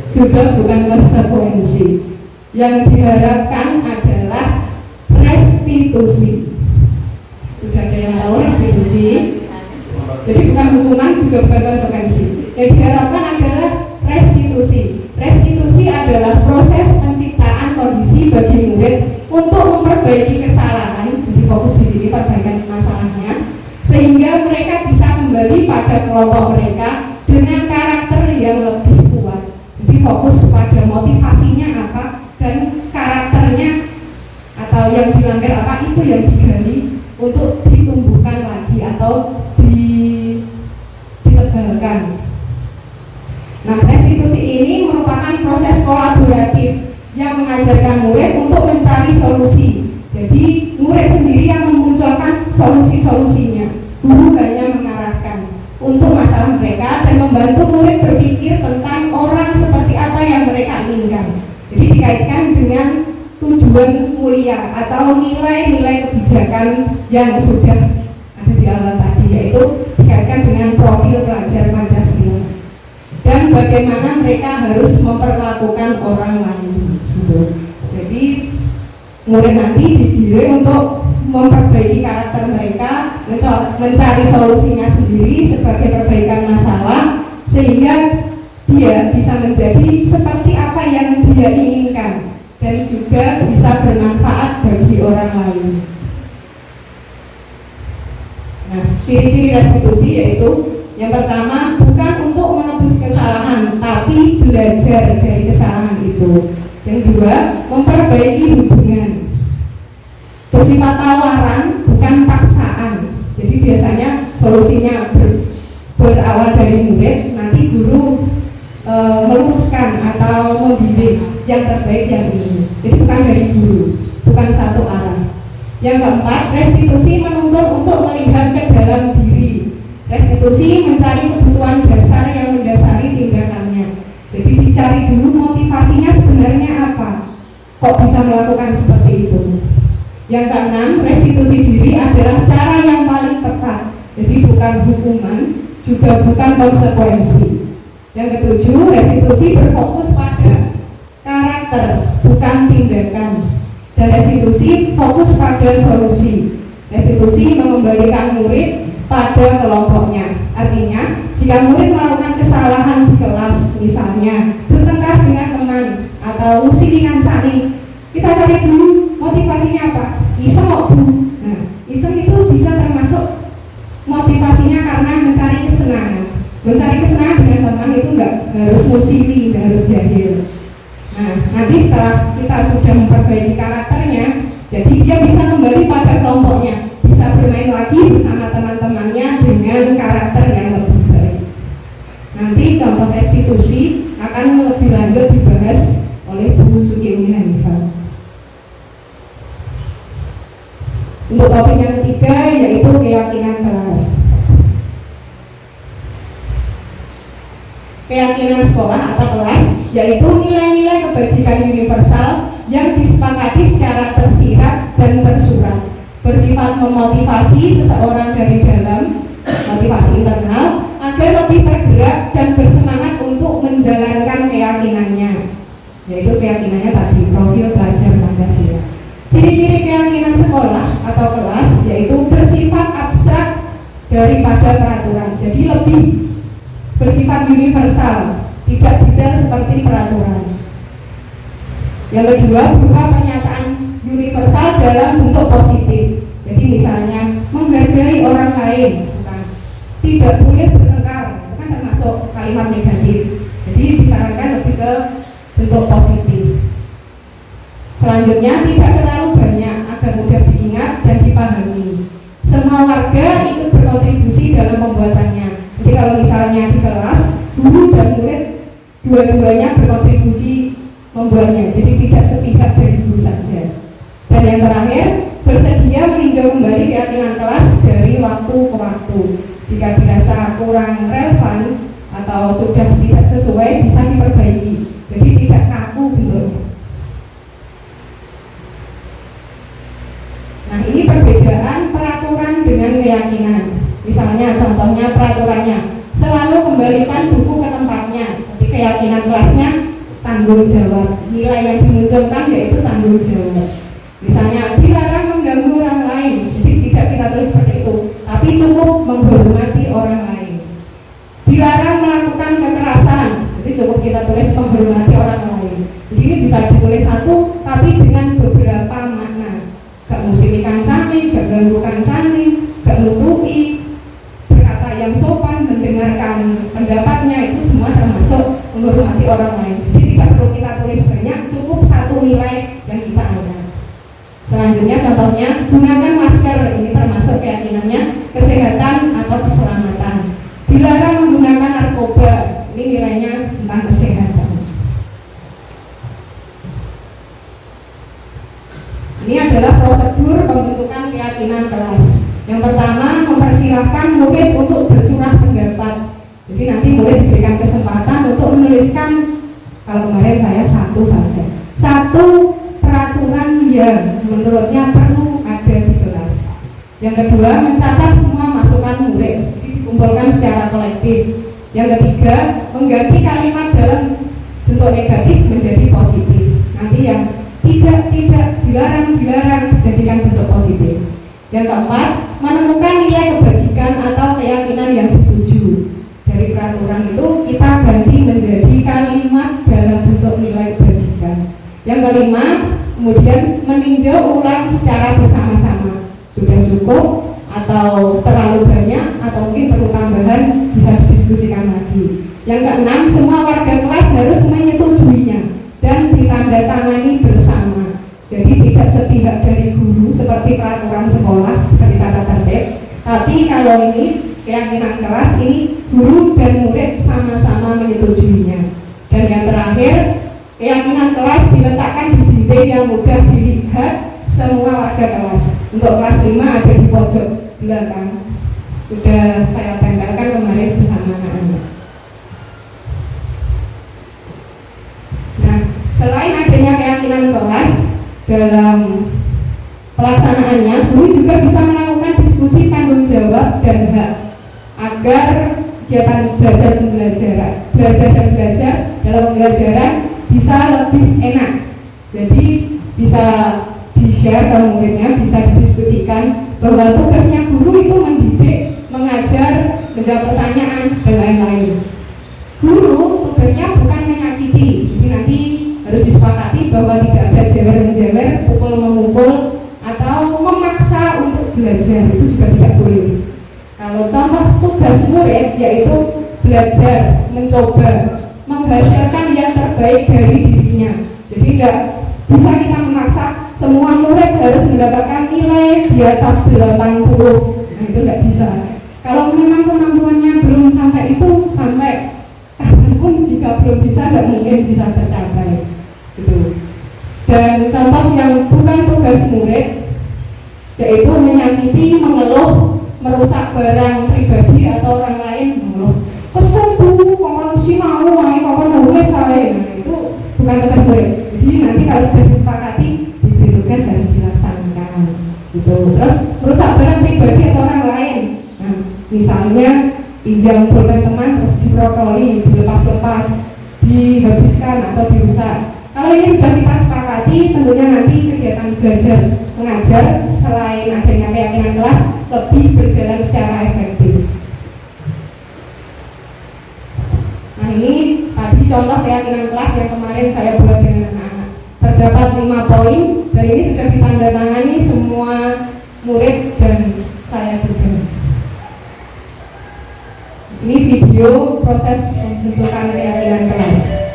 Juga bukan konsekuensi. Yang diharapkan adalah restitusi. Sudah ada yang tahu restitusi? Jadi bukan hukuman, juga bukan konsekuensi. Yang diharapkan adalah restitusi. Restitusi adalah proses penciptaan kondisi bagi murid untuk memperbaiki kesalahan. Jadi fokus di sini perbaikan masalahnya, sehingga mereka bisa kembali pada kelompok mereka dengan karakter yang lebih kuat. Jadi fokus pada motivasinya apa dan karakternya atau yang dilanggar apa, itu yang digali untuk ditumbuhkan lagi atau ditebalkan. Nah, restitusi ini merupakan proses kolaboratif yang mengajarkan murid untuk mencari solusi. Jadi murid sendiri yang memunculkan solusi-solusinya, guru hanya mengarahkan untuk masalah mereka dan membantu murid berpikir tentang orang seperti apa yang mereka inginkan. Jadi dikaitkan dengan tujuan mulia atau nilai-nilai kebijakan yang sudah ada di awal tadi, yaitu dikaitkan dengan profil pelajar Pancasila dan bagaimana mereka harus memperlakukan orang lain gitu. Jadi murid nanti dididik untuk memperbaiki karakter mereka, mencari solusinya sendiri sebagai perbaikan masalah, sehingga dia bisa menjadi seperti apa yang dia inginkan dan juga bisa bermanfaat bagi orang lain. Nah, ciri-ciri restitusi yaitu yang pertama, bukan untuk menebus kesalahan, tapi belajar dari kesalahan itu. Yang kedua, memperbaiki hubungan, bersifat tawaran, bukan paksaan. Jadi biasanya solusinya berawal dari murid, nanti guru meluruskan atau membimbing yang terbaik yang ini. Jadi bukan dari guru, bukan satu arah. Yang keempat, restitusi menuntut untuk melihat ke dalam diri. Restitusi mencari kebutuhan dasar yang mendasari tindakannya. Jadi dicari dulu motivasinya sebenarnya apa, kok bisa melakukan seperti itu. Yang keenam, restitusi diri adalah cara yang paling tepat. Jadi bukan hukuman, juga bukan konsekuensi. Yang ketujuh, restitusi berfokus pada karakter, bukan tindakan. Dan restitusi fokus pada solusi. Restitusi mengembalikan murid pada kelompoknya. Artinya, jika murid melakukan kesalahan di kelas, misalnya bertengkar dengan teman atau musik kancani, kita cari dulu motivasinya apa? Iseng kok Bu. Nah, iseng itu bisa termasuk motivasinya karena mencari kesenangan. Mencari kesenangan dengan teman itu enggak harus musili, enggak harus jahil. Nah, nanti setelah kita sudah memperbaiki karakternya, jadi dia bisa kembali pada kelompoknya, bisa bermain lagi bersama teman-temannya dengan karakter yang lebih baik. Nanti contoh restitusi akan lebih lanjut dibahas oleh Bu Suci Umi Hanifah. Untuk topik yang ketiga yaitu keyakinan kelas. Keyakinan sekolah atau kelas yaitu nilai-nilai kebajikan universal yang disepakati secara tersirat dan tersurat, bersifat memotivasi seseorang dari dalam, motivasi internal, agar lebih tergerak dan bersemangat untuk menjalankan keyakinannya, yaitu keyakinan seperti peraturan. Yang kedua, berupa pernyataan universal dalam bentuk positif. Jadi misalnya menghargai orang lain, bukan tidak boleh bertengkar, itu kan termasuk kalimat negatif. Jadi disarankan lebih ke bentuk positif. Selanjutnya, tidak terlalu banyak agar mudah diingat dan dipahami. Semua warga ikut berkontribusi dalam pembuatannya. Jadi kalau misalnya di kelas, guru dan murid dua-duanya berkontribusi membuatnya. Jadi tidak sepihak dari guru saja. Dan yang terakhir, bersedia meninjau kembali keyakinan kelas dari waktu ke waktu. Jika dirasa kurang relevan atau sudah tidak sesuai, bisa diperbaiki. Jadi tidak kaku bentuknya. Nah, ini perbedaan peraturan dengan keyakinan. Misalnya, contohnya peraturannya selalu kembalikan buku ke tempatnya. Jadi keyakinan kelasnya tanggung jawab. Nilai yang dimunculkan yaitu tanggung jawab. Misalnya, dilarang mengganggu orang lain. Jadi tidak kita tulis seperti itu, tapi cukup menghormati orang lain. Dilarang melakukan kekerasan. Jadi cukup kita tulis menghormati orang lain. Jadi ini bisa ditulis satu, tapi dengan beberapa makna. Gak musiki kancane, gak ganggu kancane, gak nutui, berkata yang sopan, mendengarkan pendapatnya, itu semua termasuk menghormati orang lain. Jadi tidak perlu kita tulis banyak, cukup satu nilai yang kita angkat. Selanjutnya contohnya, gunakan masker. Ini termasuk keyakinannya kesehatan atau keselamatan. Dilarang menggunakan narkoba. Ini nilainya tentang kesehatan. Ini adalah prosedur pembentukan keyakinan kelas. Yang pertama, mempersilahkan murid untuk bercurah pendapat. Jadi nanti murid diberikan kesempatan untuk menuliskan, kalau kemarin saya satu saja, satu peraturan yang menurutnya perlu ada di kelas. Yang kedua, mencatat semua masukan murid, jadi dikumpulkan secara kolektif. Yang ketiga, mengganti kalimat dalam bentuk negatif menjadi positif. Nanti yang tidak, dilarang dijadikan bentuk positif. Yang keempat, menemukan nilai kebajikan atau keyakinan yang dituju. Dari peraturan itu kita ganti menjadi kalimat dalam bentuk nilai kebajikan. Yang kelima, kemudian meninjau ulang secara bersama-sama. Sudah cukup atau terlalu banyak atau mungkin perlu tambahan, bisa didiskusikan lagi. Yang keenam, semua warga kelas harus menyetujuinya dan ditandatangani bersama. Jadi tidak sepihak dari guru seperti peraturan sekolah, seperti tata tertib. Tapi kalau ini keyakinan kelas, ini guru dan murid sama-sama menyetujuinya. Dan yang terakhir, keyakinan kelas diletakkan di dinding yang mudah dilihat semua warga kelas. Untuk kelas 5 ada di pojok belakang. Sudah saya tempelkan kemarin bersama anak-anak. Nah, selain adanya keyakinan kelas dalam pelaksanaannya, guru juga bisa melakukan diskusi tanggung jawab dan hak agar kegiatan belajar dan belajar dalam pembelajaran bisa lebih enak. Jadi bisa di-share ke muridnya, bisa didiskusikan bahwa tugasnya guru itu mendidik, mengajar, menjawab pertanyaan, dan lain-lain. Guru tugasnya bukan menyakiti, jadi nanti harus disepakati bahwa tidak ada jewer-menjewer, pukul-memukul, atau memaksa untuk belajar, itu juga tidak boleh. Kalau contoh tugas murid yaitu belajar, mencoba, menghasilkan yang terbaik dari dirinya. Jadi tidak bisa kita memaksa semua murid harus mendapatkan nilai di atas 80. Nah, itu tidak bisa. Kalau memang kemampuannya belum sampai itu, sampai kapanpun jika belum bisa, tidak mungkin bisa tercapai. Gitu. Dan contoh yang bukan tugas murid yaitu menyakiti, mengeluh, merusak barang pribadi atau orang lain, mengeluh, kesel bu, kok sinau, kok nulis saya. Nah, itu bukan tugas murid. Jadi nanti kalau sudah disepakati, diberi tugas harus dilaksanakan. Gitu. Terus merusak barang pribadi atau orang lain. Nah, misalnya pinjam pulpen teman terus diprotoli, dilepas-lepas, dihabiskan atau dirusak. Kalau ini sudah kita sepakati, tentunya nanti kegiatan belajar mengajar selain adanya keyakinan kelas lebih berjalan secara efektif. Nah ini tadi contoh keyakinan kelas yang kemarin saya buat dengan anak-anak. Terdapat 5 poin dan ini sudah ditandatangani semua murid dan saya juga. Ini video proses pembentukan keyakinan kelas.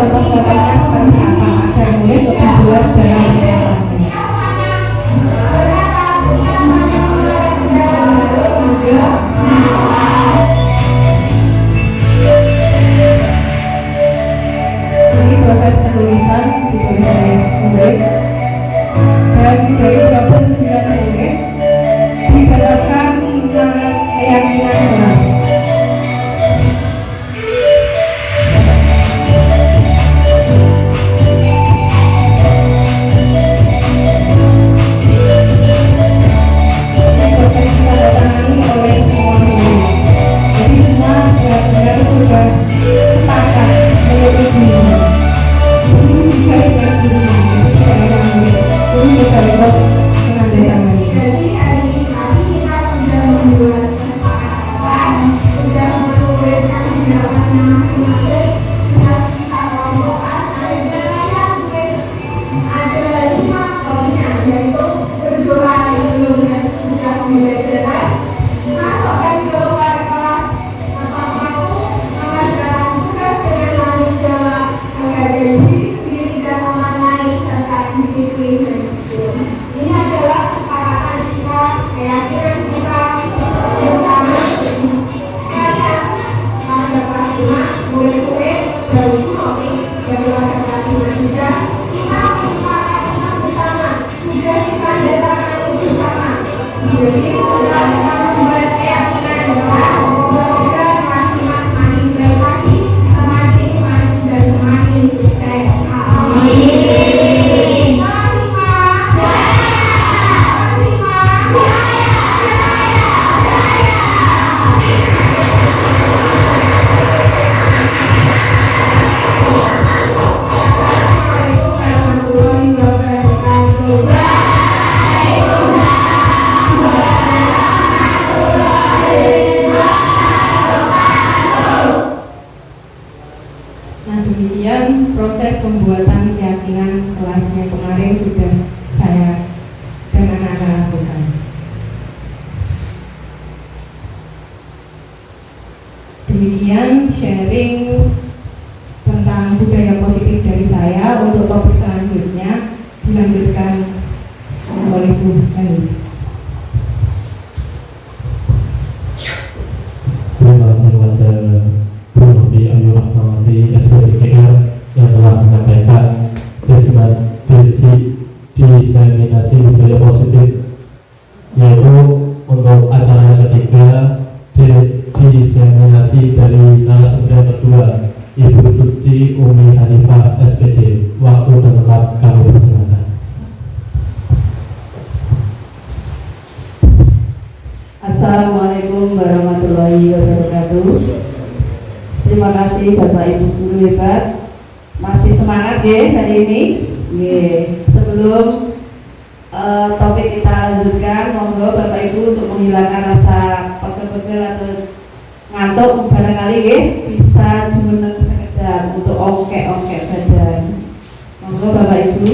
contoh-contohnya seperti apa agar murid lebih jelas dalam penerapannya. Ini proses penulisan ditulis oleh murid, dan dari 29 murid didapatkan 5 keyakinan kelas. Proses ditandatangani oleh semua murid. Jadi semua benar-benar sudah sepakat menyetujui. Begitu juga dengan gurunya, tidak ada murid. Guru juga ikut menandatangani. Jadi hari ini kita sudah membuat kesepakatan, sudah menuliskan pendapat masing-masing, sudah kita kelompokkan. Akhirnya tulis ada 5 poinnya, yaitu berdoa sebelum dan sudah pembelajaran, masukkan keluar kelas tepat waktu, mengerjakan tugas dengan tanggung jawab, menghargai diri sendiri dan memaknai serta disiplin dan jujur. Ini adalah kesepakatan kita, keyakinan kita bersama. Karena pada kelas 5, murid-murid dari topik dari laki-laki juga kita menyepakati bersama, sudah ditandatangani bersama. Jadi sudah kita membuat keyakinan kelas, mudah-mudahan makin baik lagi, semakin maju dan semakin sukses. Amin. Nah, demikian proses pembuatan keyakinan kelas yang kemarin sudah saya dan anak-anak lakukan. Demikian sharing tentang budaya positif dari saya. Untuk topik selanjutnya dilanjutkan oleh Bu Ani. Terima kasih kepada Bu Novi Ayu Rahmawati SPDKR yang telah menyampaikan diseminasi budaya positif, yaitu untuk acara yang ketiga diseminasi dari narasumber yang kedua, Ibu Suci Umi Hanifah SPD. Waktu dan tempat kami persilakan. Assalamualaikum warahmatullahi wabarakatuh. Terima kasih Bapak Ibu guru hebat. Masih semangat ya hari ini. Sebelum topik kita lanjutkan, monggo Bapak Ibu untuk menghilangkan rasa pegel-pegel atau ngantuk barangkali ya, bisa jumeneng sekedar untuk ongkek-ongkek badan. Monggo Bapak Ibu.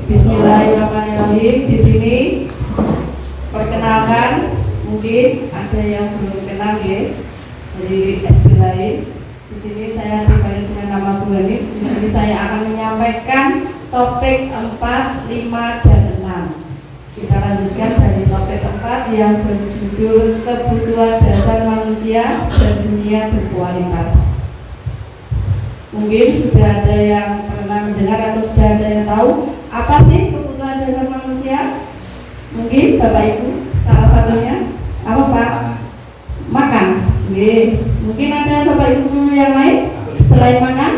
Bismillahirrahmanirrahim. Di sini perkenalkan, mungkin ada yang belum kenal ya dari SD lain. Di sini saya pribadi dengan nama Bu Hanif. Di sini saya akan menyampaikan topik 4, 5, dan 6. Kita lanjutkan dari topik 4 yang berjudul kebutuhan dasar manusia dan dunia berkualitas. Mungkin sudah ada yang pernah mendengar atau sudah ada yang tahu apa sih kebutuhan dasar manusia? Mungkin Bapak Ibu salah satunya apa Pak? Makan. Mungkin ada Bapak Ibu yang lain selain makan?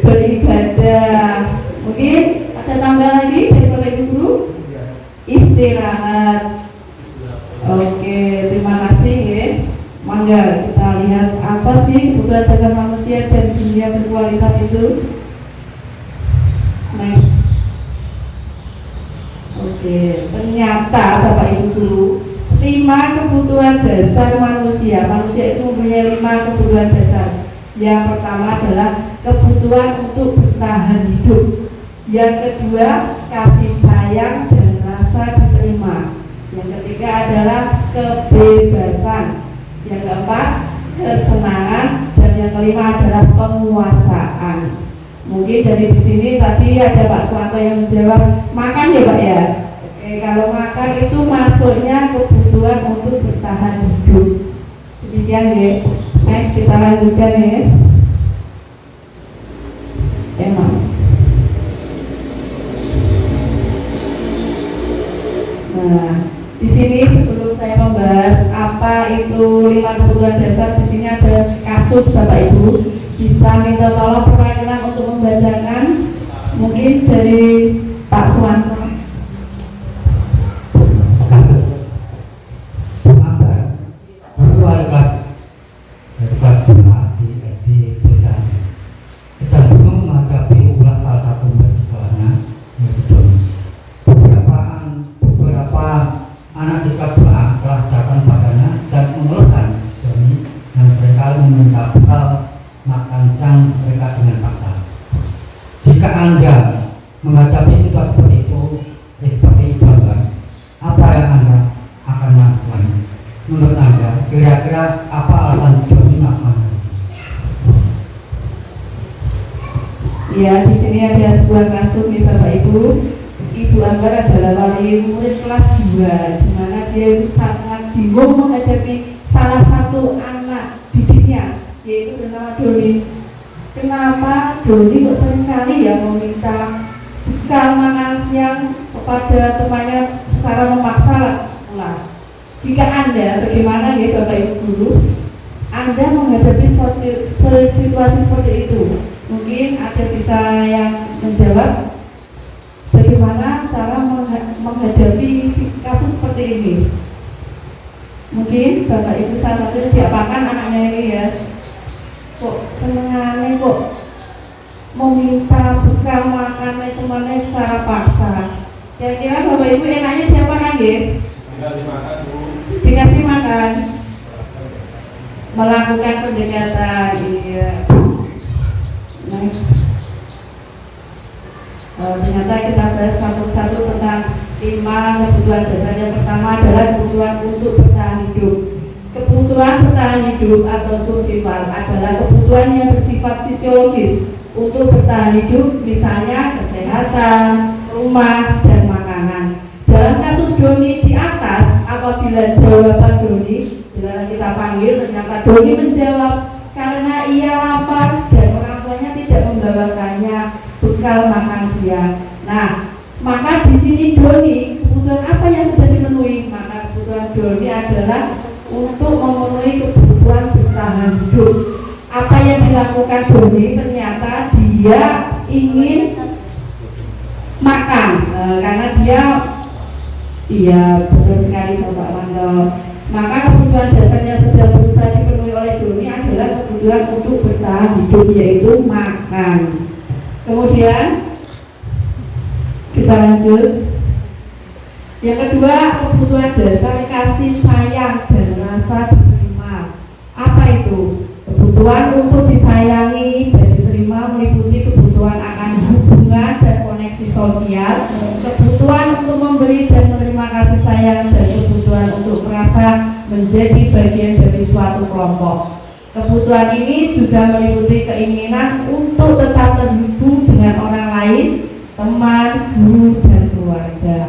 Beribadah. Mungkin ada tambah lagi dari Bapak Ibu guru? Istirahat. Oke, terima kasih ya. Mangga kita lihat apa sih kebutuhan dasar manusia dan dunia berkualitas itu. Next. Oke, ternyata Bapak Ibu guru, 5 kebutuhan dasar manusia. Manusia itu mempunyai 5 kebutuhan dasar. Yang pertama adalah kebutuhan untuk bertahan hidup. Yang kedua, kasih sayang dan rasa diterima. Yang ketiga adalah kebebasan. Yang keempat, kesenangan, dan yang kelima adalah penguasaan. Mungkin dari di sini tadi ada Pak Suwanto yang menjawab makan ya Pak ya. Oke, kalau makan itu masuknya kebutuhan untuk bertahan hidup. Demikian ya. Next kita lanjutkan ya. Emang. Nah, di sini sebelum saya membahas apa itu 5 kebutuhan dasar, di sini ada kasus Bapak Ibu. Bisa minta tolong perwakilan untuk membacakan, mungkin dari Pak Suwanto. Kasus pengantar guru wali kelas dari kelas 2 di SD Pelitahan sedang bingung menghadapi ulah salah satu murid di kelasnya, yaitu Doni. Beberapa anak di kelas 2 telah datang padanya dan mengeluhkan Doni yang seringkali meminta bekal makan siang mereka dengan paksa. Jika Anda menghadapi situasi seperti itu, seperti itu, apa yang Anda akan lakukan? Menurut Anda, kira-kira apa alasan Doni melakukan? Ya, di sini ada sebuah kasus nih Bapak Ibu. Ibu Ambar adalah wali murid kelas 2, di mana dia itu sangat bingung menghadapi salah satu anak didiknya, yaitu bernama Doni. Kenapa Doni kok seringkali ya meminta bekal makan siang kepada temannya secara memaksa lah. Jika Anda, bagaimana ya Bapak Ibu guru, Anda menghadapi situasi seperti itu? Mungkin ada bisa yang menjawab bagaimana cara menghadapi kasus seperti ini. Mungkin Bapak Ibu salah satunya diapakan anaknya ini ya, kok senengannya kok meminta bekal makan temannya secara paksa. Kira-kira Bapak Ibu enaknya diapakan ya? Dikasih makan, Bu. Dikasih makan, melakukan pendekatan. Iya. Next. Ternyata kita bahas satu-satu tentang 5 kebutuhan dasar. Yang pertama adalah kebutuhan untuk bertahan hidup. Kebutuhan bertahan hidup atau survival adalah kebutuhan yang bersifat fisiologis untuk bertahan hidup, misalnya kesehatan, rumah, dan makanan. Dalam kasus Doni di atas, apabila jawaban Doni, bila kita panggil, ternyata Doni menjawab karena ia lapar dan orang tuanya tidak membawakannya bekal makan siang. Nah, maka di sini Doni, kebutuhan apa yang sudah dipenuhi? Maka kebutuhan Doni adalah untuk memenuhi kebutuhan bertahan hidup. Apa yang dilakukan Doni? Ternyata dia ingin makan, karena dia, iya betul sekali Bapak Wanto. Maka kebutuhan dasar yang sedang berusaha dipenuhi oleh Doni adalah kebutuhan untuk bertahan hidup, yaitu makan. Kemudian kita lanjut. Yang kedua, kebutuhan dasar kasih sayang dan rasa diterima. Apa itu? Kebutuhan untuk disayangi dan diterima meliputi kebutuhan akan hubungan dan koneksi sosial, kebutuhan untuk memberi dan menerima kasih sayang, dan kebutuhan untuk merasa menjadi bagian dari suatu kelompok. Kebutuhan ini juga meliputi keinginan untuk tetap terhubung dengan orang lain, teman, guru, dan keluarga.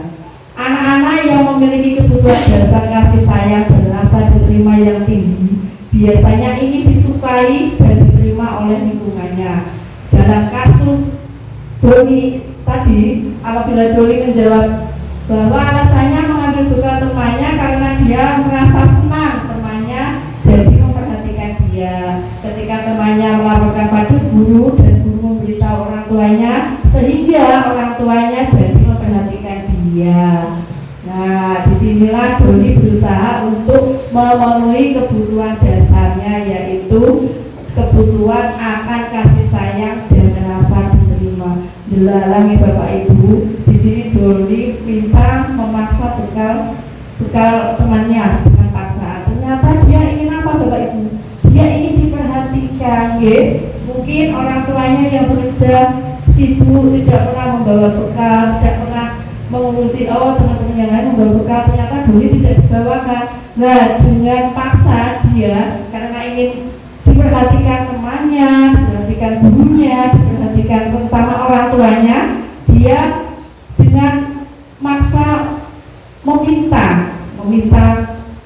Anak-anak yang memiliki kebutuhan dasar kasih sayang dan rasa diterima yang tinggi biasanya ingin disukai dan diterima oleh lingkungannya. Dalam kasus Doni tadi, apabila Doni menjawab bahwa alasannya mengambil bekal temannya karena dia merasa senang temannya jadi memperhatikan dia. Ketika temannya melaporkan pada guru dan guru memberitahu orang tuanya, sehingga orang tuanya jadi memperhatikan dia. Nah, disinilah Doni berusaha untuk memenuhi kebutuhan dasarnya, yaitu kebutuhan akan kasih sayang dan rasa diterima. Dilarang ya Bapak Ibu. Di sini Doni minta memaksa bekal temannya dengan paksaan. Ternyata dia ingin apa Bapak Ibu? Dia ingin diperhatikan, ya. Mungkin orang tuanya yang bekerja sibuk, tidak pernah membawa bekal, tidak pernah mengurusi teman-teman yang lain membawa bekal, ternyata Doni tidak dibawakan. Nah, dengan paksa dia, karena karena ingin diperhatikan temannya, diperhatikan gurunya, diperhatikan terutama orang tuanya, dia dengan maksa meminta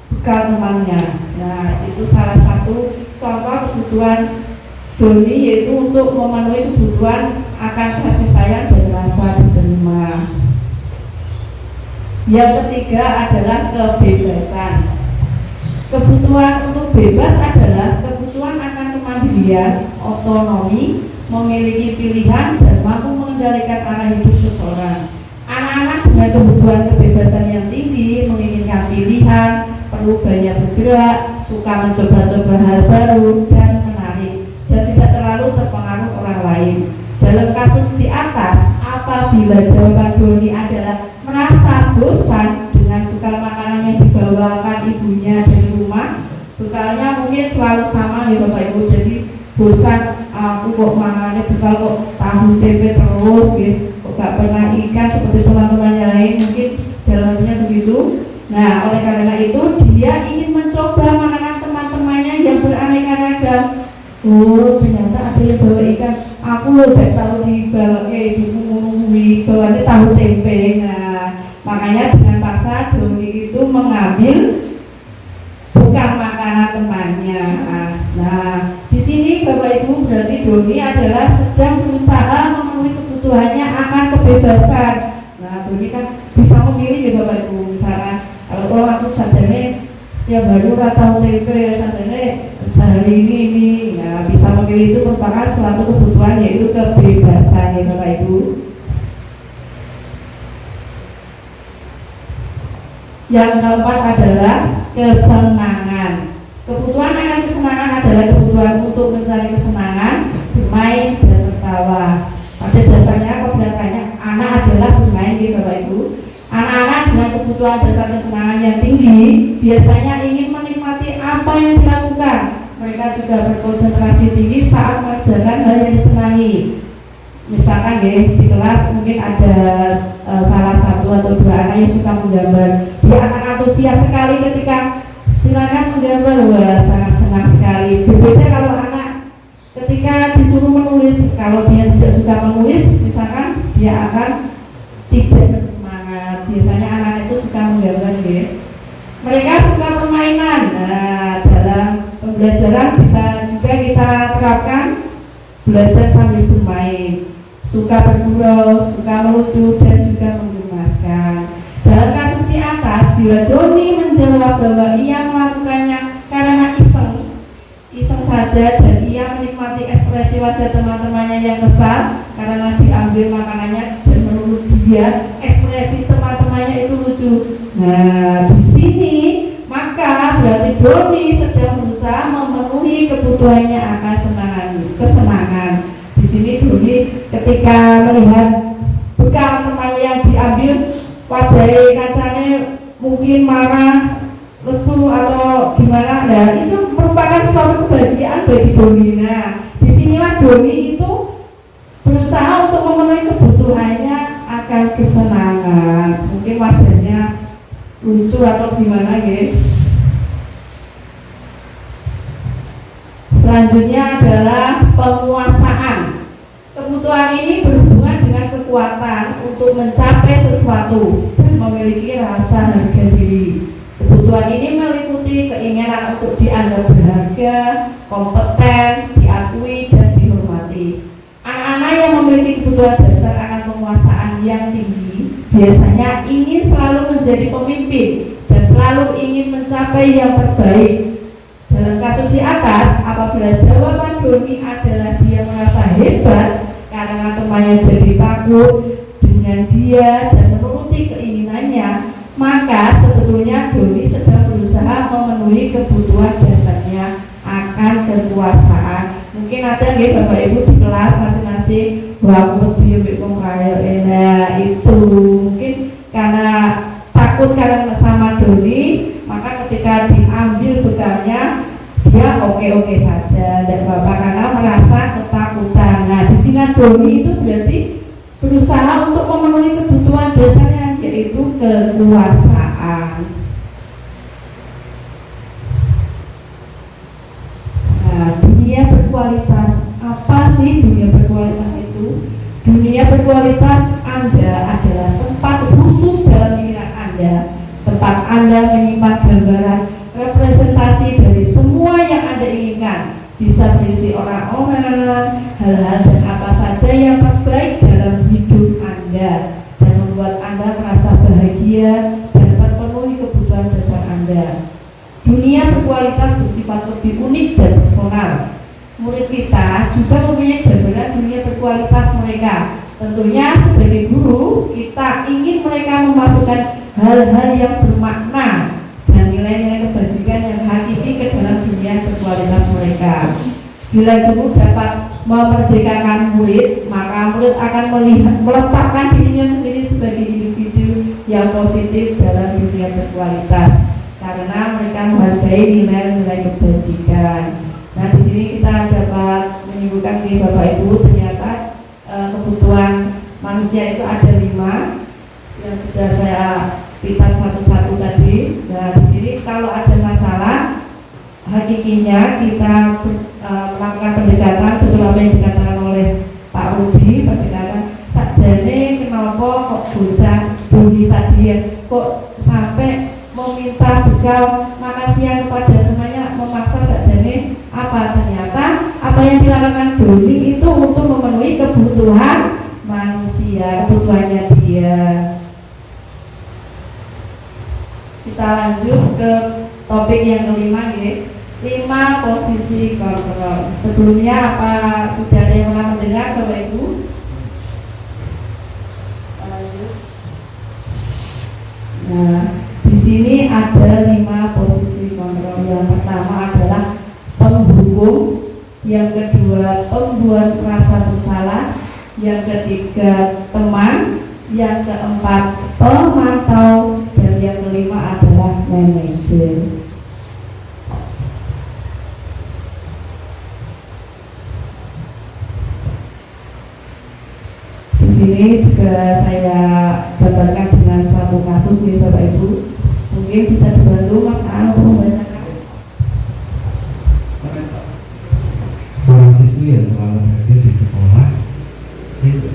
bekal temannya. Nah, itu salah satu contoh kebutuhan Doni, yaitu untuk memenuhi kebutuhan akan kasih sayang dan rasa diterima. Yang ketiga adalah kebebasan. Kebutuhan untuk bebas adalah kebutuhan akan kemandirian, otonomi, memiliki pilihan, dan mampu mengendalikan arah hidup seseorang. Anak-anak dengan kebutuhan kebebasan yang tinggi, menginginkan pilihan, perlu banyak bergerak, suka mencoba-coba hal baru, dan menarik, dan tidak terlalu terpengaruh orang lain. Dalam kasus di atas, apabila jawaban Doni adalah merasa bosan dengan bekal makanan yang dibawakan ibunya dari rumah, bekalnya mungkin selalu sama ya Bapak Ibu, jadi bosan aku kok makannya bekal kok tahu tempe terus gitu, kok gak pernah ikan seperti teman-teman yang lain, mungkin dalamnya begitu. Nah, oleh karena itu dia ingin mencoba makanan teman-temannya yang beraneka ragam. Oh, ternyata ada yang bawa ikan, aku loh gak tahu dibawa ibuku ngomongin bawanya tahu tempe. Nah, makanya dengan paksa Doni itu mengambil bukan makanan temannya. Nah, di sini Bapak Ibu berarti Doni adalah sedang berusaha memenuhi kebutuhannya akan kebebasan. Nah, Doni kan bisa memilih ya Bapak Ibu. Misalnya kalau aku sajane setiap hari tahu tempe, sajane sehari ini, ya bisa memilih, itu merupakan suatu kebutuhan, yaitu kebebasan ya Bapak Ibu. Yang keempat adalah kesenangan. Kebutuhan akan kesenangan adalah kebutuhan untuk mencari kesenangan, bermain, dan tertawa. Pada dasarnya kebiasaannya anak adalah bermain ya Bapak Ibu. Anak-anak dengan kebutuhan dasar kesenangan yang tinggi biasanya ingin menikmati apa yang dilakukan. Mereka juga berkonsentrasi tinggi saat mengerjakan hal yang disenangi. Misalkan ya, di kelas mungkin ada salah satu atau dua anak yang suka menggambar. Dia akan antusias sekali ketika silakan menggambar, wah sangat senang sekali. Berbeda kalau anak ketika disuruh menulis, kalau dia tidak suka menulis, misalkan dia akan tidak bersemangat. Biasanya anak itu suka menggambar ya. Mereka suka permainan. Nah, dalam pembelajaran bisa juga kita terapkan belajar sambil bermain, suka bergurau, suka melucu, dan juga menggemaskan. Dalam kasus di atas, bila Doni menjawab bahwa ia melakukannya karena iseng saja, dan ia menikmati ekspresi wajah teman-temannya yang kesal karena diambil makanannya, dan menurut dia ekspresi teman-temannya itu lucu. Nah, di sini maka berarti Doni sedang berusaha memenuhi kebutuhannya akan kesenangan. Di sini Doni ketika melihat bekal temannya yang diambil, wajah kacanya mungkin marah, lesu atau gimana, nah itu merupakan suatu kebahagiaan bagi Doni. Nah, disinilah Doni itu berusaha untuk memenuhi kebutuhannya akan kesenangan. Mungkin wajahnya lucu atau gimana ya. Selanjutnya adalah penguasaan. Kebutuhan ini berhubungan dengan kekuatan untuk mencapai sesuatu dan memiliki rasa harga diri. Kebutuhan ini meliputi keinginan untuk dianggap berharga, kompeten, diakui, dan dihormati. Anak-anak yang memiliki kebutuhan dasar akan penguasaan yang tinggi biasanya ingin selalu menjadi pemimpin dan selalu ingin mencapai yang terbaik. Dalam kasus di atas, apabila jawaban Doni adalah dia merasa hebat karena temannya jadi takut dengan dia dan menuruti keinginannya, maka sebetulnya Doni sedang berusaha memenuhi kebutuhan dasarnya akan kekuasaan. Mungkin ada nggih Bapak Ibu di kelas masing-masing, wah aku wedi wong kaya enak, itu mungkin karena takut karena sama Doni, maka ketika diambil bekalnya dia oke-oke saja, tidak apa-apa karena merasa ketakutan. Nah, di sini Doni itu berarti berusaha untuk memenuhi kebutuhan dasarnya, yaitu kekuasaan. Nah, dunia berkualitas, apa sih dunia berkualitas itu? Dunia berkualitas Anda adalah tempat khusus dalam pikiran Anda, tempat Anda menyimpan gambaran representasi dari semua yang Anda inginkan. Bisa berisi orang-orang, hal-hal dan apa saja yang terbaik dalam hidup Anda dan membuat Anda merasa bahagia dan terpenuhi kebutuhan dasar Anda. Dunia berkualitas bersifat lebih unik dan personal. Murid kita juga mempunyai gambaran dunia berkualitas mereka. Tentunya sebagai guru, kita ingin mereka memasukkan hal-hal yang bermakna dan nilai-nilai kebajikan yang hakiki ke dalam dunia berkualitas mereka. Bila guru dapat memerdekakan murid, maka murid akan meletakkan dirinya sendiri sebagai individu yang positif dalam dunia berkualitas, karena mereka menghargai nilai-nilai kebajikan. Nah, di sini kita dapat menyimpulkan di Bapak Ibu, ternyata kebutuhan manusia itu ada 5 yang sudah saya pitat satu-satu tadi. Nah, di sini kalau ada masalah, hakikinya kita melakukan pendekatan, betul apa yang dikatakan oleh Pak Rudi, pendekatan sakjane kenapa kok bocah Doni tadi ya, kok sampai meminta bekal makan siang kepada temannya, memaksa sakjane apa? Ternyata apa yang dilakukan Doni itu untuk memenuhi kebutuhan manusia, kebutuhannya dia. Kita lanjut ke topik yang kelima, ya. 5 posisi kontrol. Sebelumnya apa sudah ada yang pernah mendengar, Bapak Ibu? Lanjut. Nah, di sini ada 5 posisi kontrol. Yang pertama adalah penghukum, yang kedua pembuat merasa bersalah, yang ketiga teman, yang keempat pemantau, dan yang kelima adalah manajer. Di sini juga saya jabarkan dengan suatu kasus nih Bapak Ibu. Mungkin bisa dibantu Mas Aan untuk membacakan. Seorang siswi yang terlambat hadir di sekolah itu.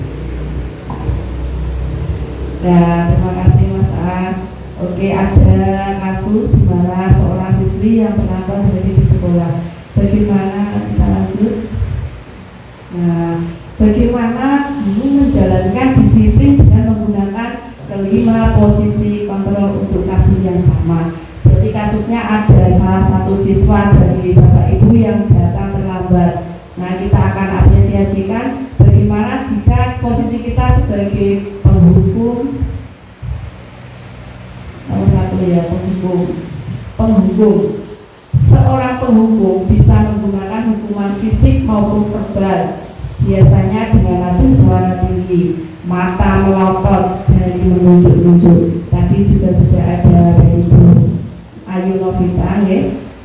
Ya, terima kasih Mas Aan. Oke, ada kasus di mana seorang siswi yang terlambat hadir di sekolah. Bagaimana kita lanjut? Nah, bagaimana guru menjalankan disiplin dengan menggunakan kelima posisi kontrol untuk kasus yang sama. Berarti kasusnya ada salah satu siswa dari Bapak Ibu yang datang terlambat. Nah, kita akan apresiasikan bagaimana jika posisi kita sebagai penghukum. Nomor 1 ya, penghukum. Seorang penghukum bisa menggunakan hukuman fisik maupun verbal, biasanya dengan nada suara tinggi, mata melotot, jari menunjuk-nunjuk. Tadi juga sudah ada dari Ibu Ayu Novita, ya.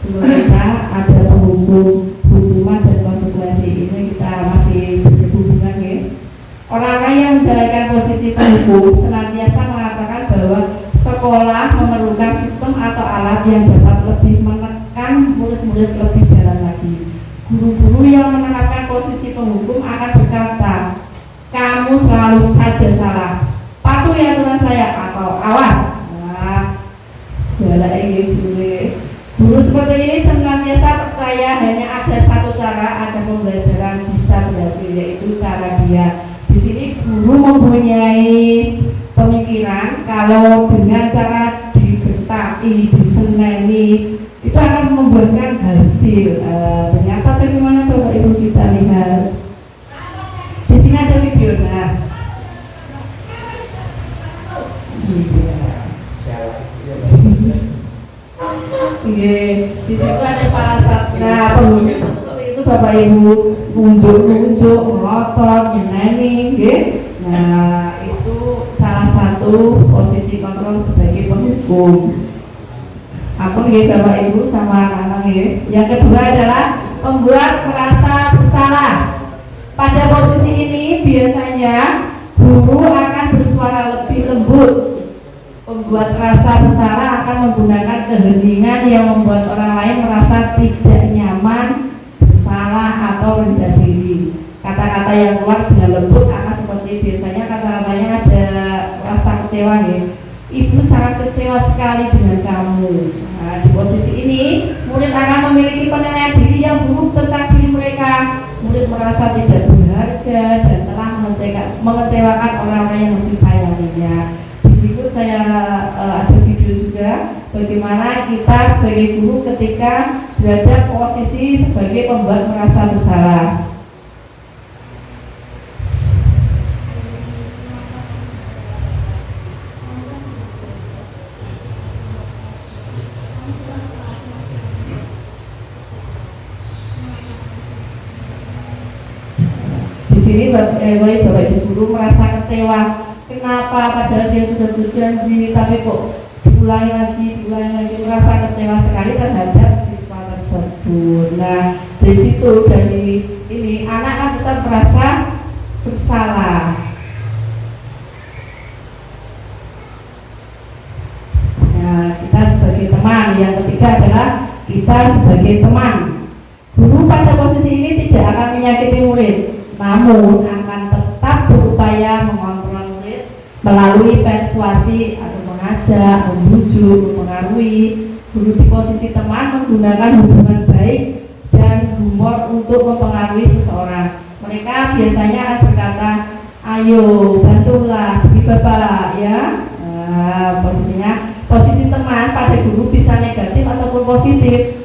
Dulu kita ada penghukum, hukuman dan konsekuensi. Ini kita masih berhubungan, ya. Orang-orang yang menjalankan posisi penghukum senantiasa mengatakan bahwa sekolah memerlukan sistem atau alat yang dapat lebih menekan murid-murid lebih dalam lagi. Guru-guru yang menerapkan posisi penghukum akan berkata, kamu selalu saja salah, patuhi aturan saya, atau awas. Nah, guru seperti ini senantiasa percaya hanya ada satu cara agar pembelajaran bisa berhasil, yaitu cara dia. Di sini guru mempunyai pemikiran kalau dengan cara digertai, diseneni, itu akan membuahkan hasil. Ternyata bagaimana Bapak Ibu kita lihat. Di sini ada video, nah. Di situ ada salah satu. Nah, penghukum seperti itu Bapak Ibu, nunjuk-nunjuk, melotot, nyeneni, nah itu salah satu posisi kontrol sebagai penghukum. Ampun ya Bapak Ibu sama anak-anak ya. Yang kedua adalah membuat merasa bersalah. Pada posisi ini biasanya guru akan bersuara lebih lembut. Pembuat rasa bersalah akan menggunakan keheningan yang membuat orang lain merasa tidak nyaman atau rendah diri. Kata-kata yang keluar dengan lembut akan seperti biasanya kata-katanya ada rasa kecewa ya. Ibu sangat kecewa sekali dengan kamu. Nah, di posisi ini murid akan memiliki penilaian diri yang buruk tentang diri mereka. Murid merasa tidak berharga dan telah mengecewakan orang-orang yang disayanginya. Di berikut saya ada video juga bagaimana kita sebagai guru ketika berada posisi sebagai pembuat merasa bersalah. Di sini Bapak Ibu guru merasa kecewa. Kenapa? Padahal dia sudah berjanji, tapi kok diulangi lagi, merasa kecewa sekali terhadap siswa tersebut. Nah, dari ini anak akan tetap merasa bersalah. Nah, kita sebagai teman, yang ketiga adalah kita sebagai teman. Guru pada posisi ini tidak akan menyakiti murid, namun akan tetap berupaya mengontrol murid melalui persuasi atau mengajak, membujuk, mempengaruhi. Guru di posisi teman menggunakan hubungan baik dan humor untuk mempengaruhi seseorang. Mereka biasanya akan berkata, ayo bantulah bagi bapak ya. Nah, posisi teman pada guru bisa negatif ataupun positif.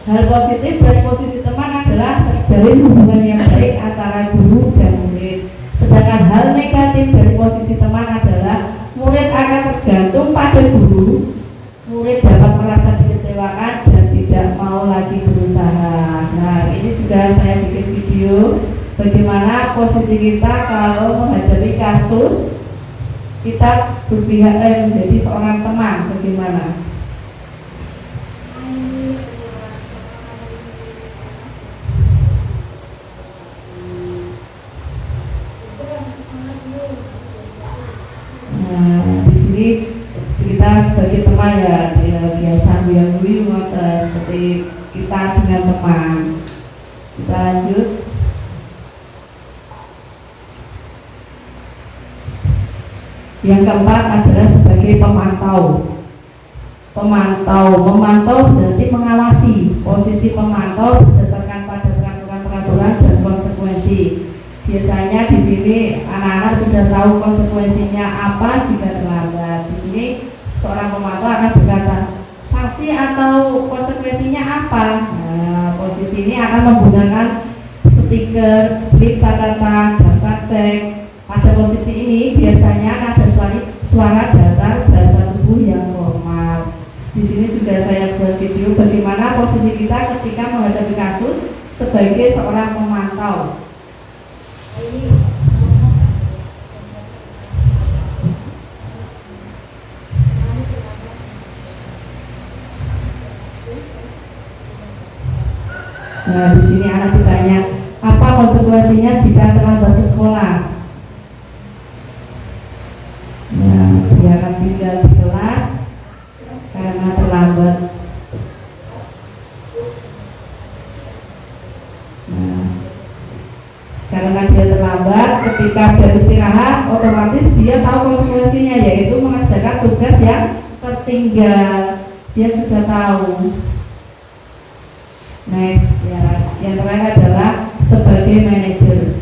Hal positif dari posisi teman adalah terjalin hubungan yang baik antara guru dan murid. Sedangkan hal negatif dari posisi teman adalah murid akan tergantung pada guru. Murid dapat merasa dikecewakan dan tidak mau lagi berusaha. Nah, ini juga saya bikin video bagaimana posisi kita kalau menghadapi kasus kita berpihak menjadi seorang teman, bagaimana? Di sini kita sebagai teman ya biasa diakui seperti kita dengan teman. Kita lanjut. Yang keempat adalah sebagai pemantau. Memantau berarti mengawasi. Posisi pemantau berdasarkan pada peraturan-peraturan dan konsekuensi. Biasanya di sini anak-anak sudah tahu konsekuensinya apa jika terlambat. Di sini seorang pemantau akan berkata, sanksi atau konsekuensinya apa? Nah, posisi ini akan menggunakan stiker, slip catatan, daftar cek. Pada posisi ini biasanya ada suara datar, bahasa tubuh yang formal. Di sini juga saya buat video bagaimana posisi kita ketika menghadapi kasus sebagai seorang pemantau. Nah, di sini anak ditanya, apa konsekuensinya jika terlambat ke sekolah? Nah, dia akan tinggal di kelas karena terlambat. Nah, karena dia terlambat, ketika beristirahat, otomatis dia tahu konsekuensinya, yaitu mengerjakan tugas yang tertinggal. Dia juga tahu. Next, ya, yang terakhir adalah sebagai manajer.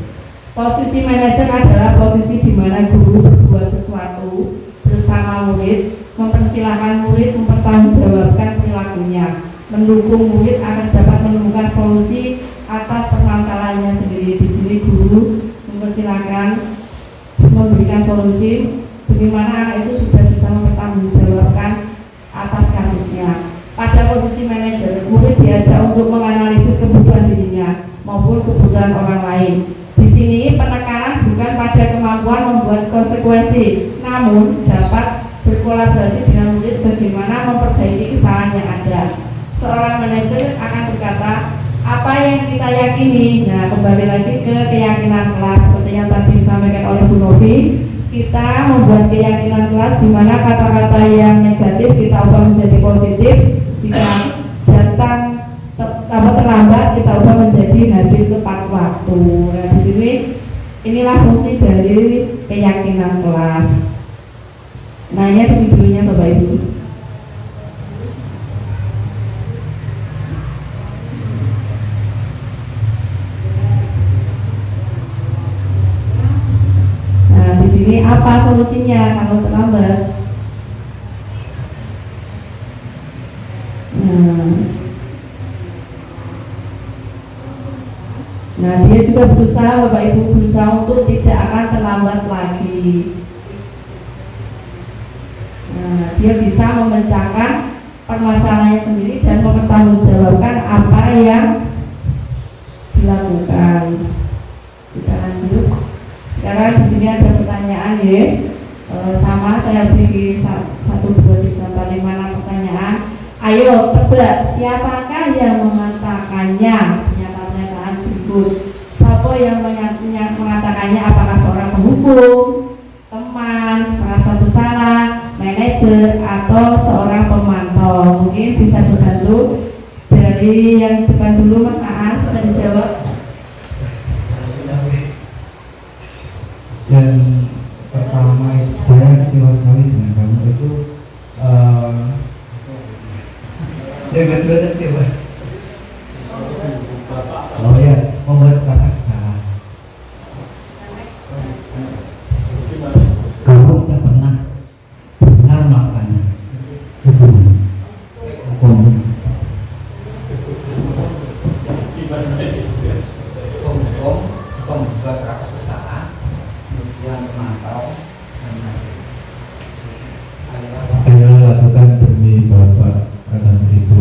Posisi manajer adalah posisi di mana guru berbuat sesuatu bersama murid, mempersilahkan murid mempertanggungjawabkan perilakunya, mendukung murid agar dapat menemukan solusi atas permasalahannya sendiri. Di sini guru mempersilahkan memberikan solusi bagaimana anak itu sudah bisa mempertanggungjawabkan atas kasusnya. Pada posisi manajer, murid diajak untuk menganalisis kebutuhan dirinya maupun kebutuhan orang lain. Di sini penekanan bukan pada kemampuan membuat konsekuensi, namun dapat berkolaborasi dengan murid bagaimana memperbaiki kesalahan yang ada. Seorang manajer akan berkata, apa yang kita yakini. Nah, kembali lagi ke keyakinan kelas seperti yang tadi disampaikan oleh Bu Novi. Kita membuat keyakinan kelas di mana kata-kata yang negatif kita ubah menjadi positif. Jika datang terlambat, kita ubah menjadi hadir tepat waktu. Nah, di sini inilah fungsi dari keyakinan kelas. Nah, ini dulunya Bapak Ibu. Nah, di sini apa solusinya kalau terlambat? Nah, dia juga berusaha, Bapak Ibu berusaha untuk tidak akan terlambat lagi. Nah, dia bisa memecahkan permasalahannya sendiri dan mempertanggungjawabkan apa yang dilakukan. Kita lanjut. Sekarang di sini ada pertanyaan ya. Sama saya beri 1, 2, 3, 4, 5, 6 pertanyaan. Ayo tebak siapakah yang mengatakannya? Pernyataan berikut. Siapa yang mengatakannya? Apakah seorang penghukum, teman, merasa bersalah, manajer, atau seorang pemantau? Mungkin bisa dibantu dari yang depan dulu, Mas Aan, bisa dijawab. Dan pertama saya kecewa sekali dengan kamu itu dengan kecewa. Oh ya, membuat rasa bersalah. Kamu tidak pernah benar melakukannya. Hukum. Membuat rasa bersalah, kemudian memantau dan manajer. Saya lakukan demi Bapak dan Ibu.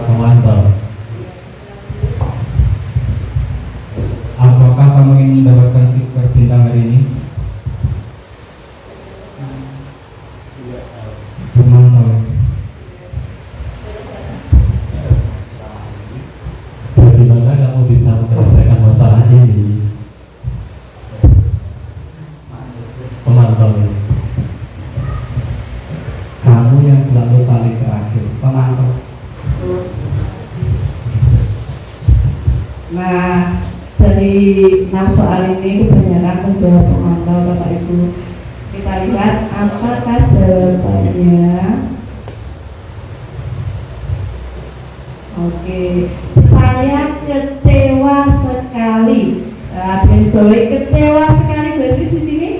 Memantau. Apakah kamu ingin mendapatkan stiker bintang hari ini? Memantau. Bagaimana kamu bisa menyelesaikan masalah ini? Pemantau. Kamu yang selalu paling terakhir. Pemantau. Nah, dari 6 soal ini kebanyakan menjawab pemantau, Bapak Ibu. Kita lihat apakah jawabannya. Oke, saya kecewa sekali. Nah, garis bawahi kecewa sekali berarti di sini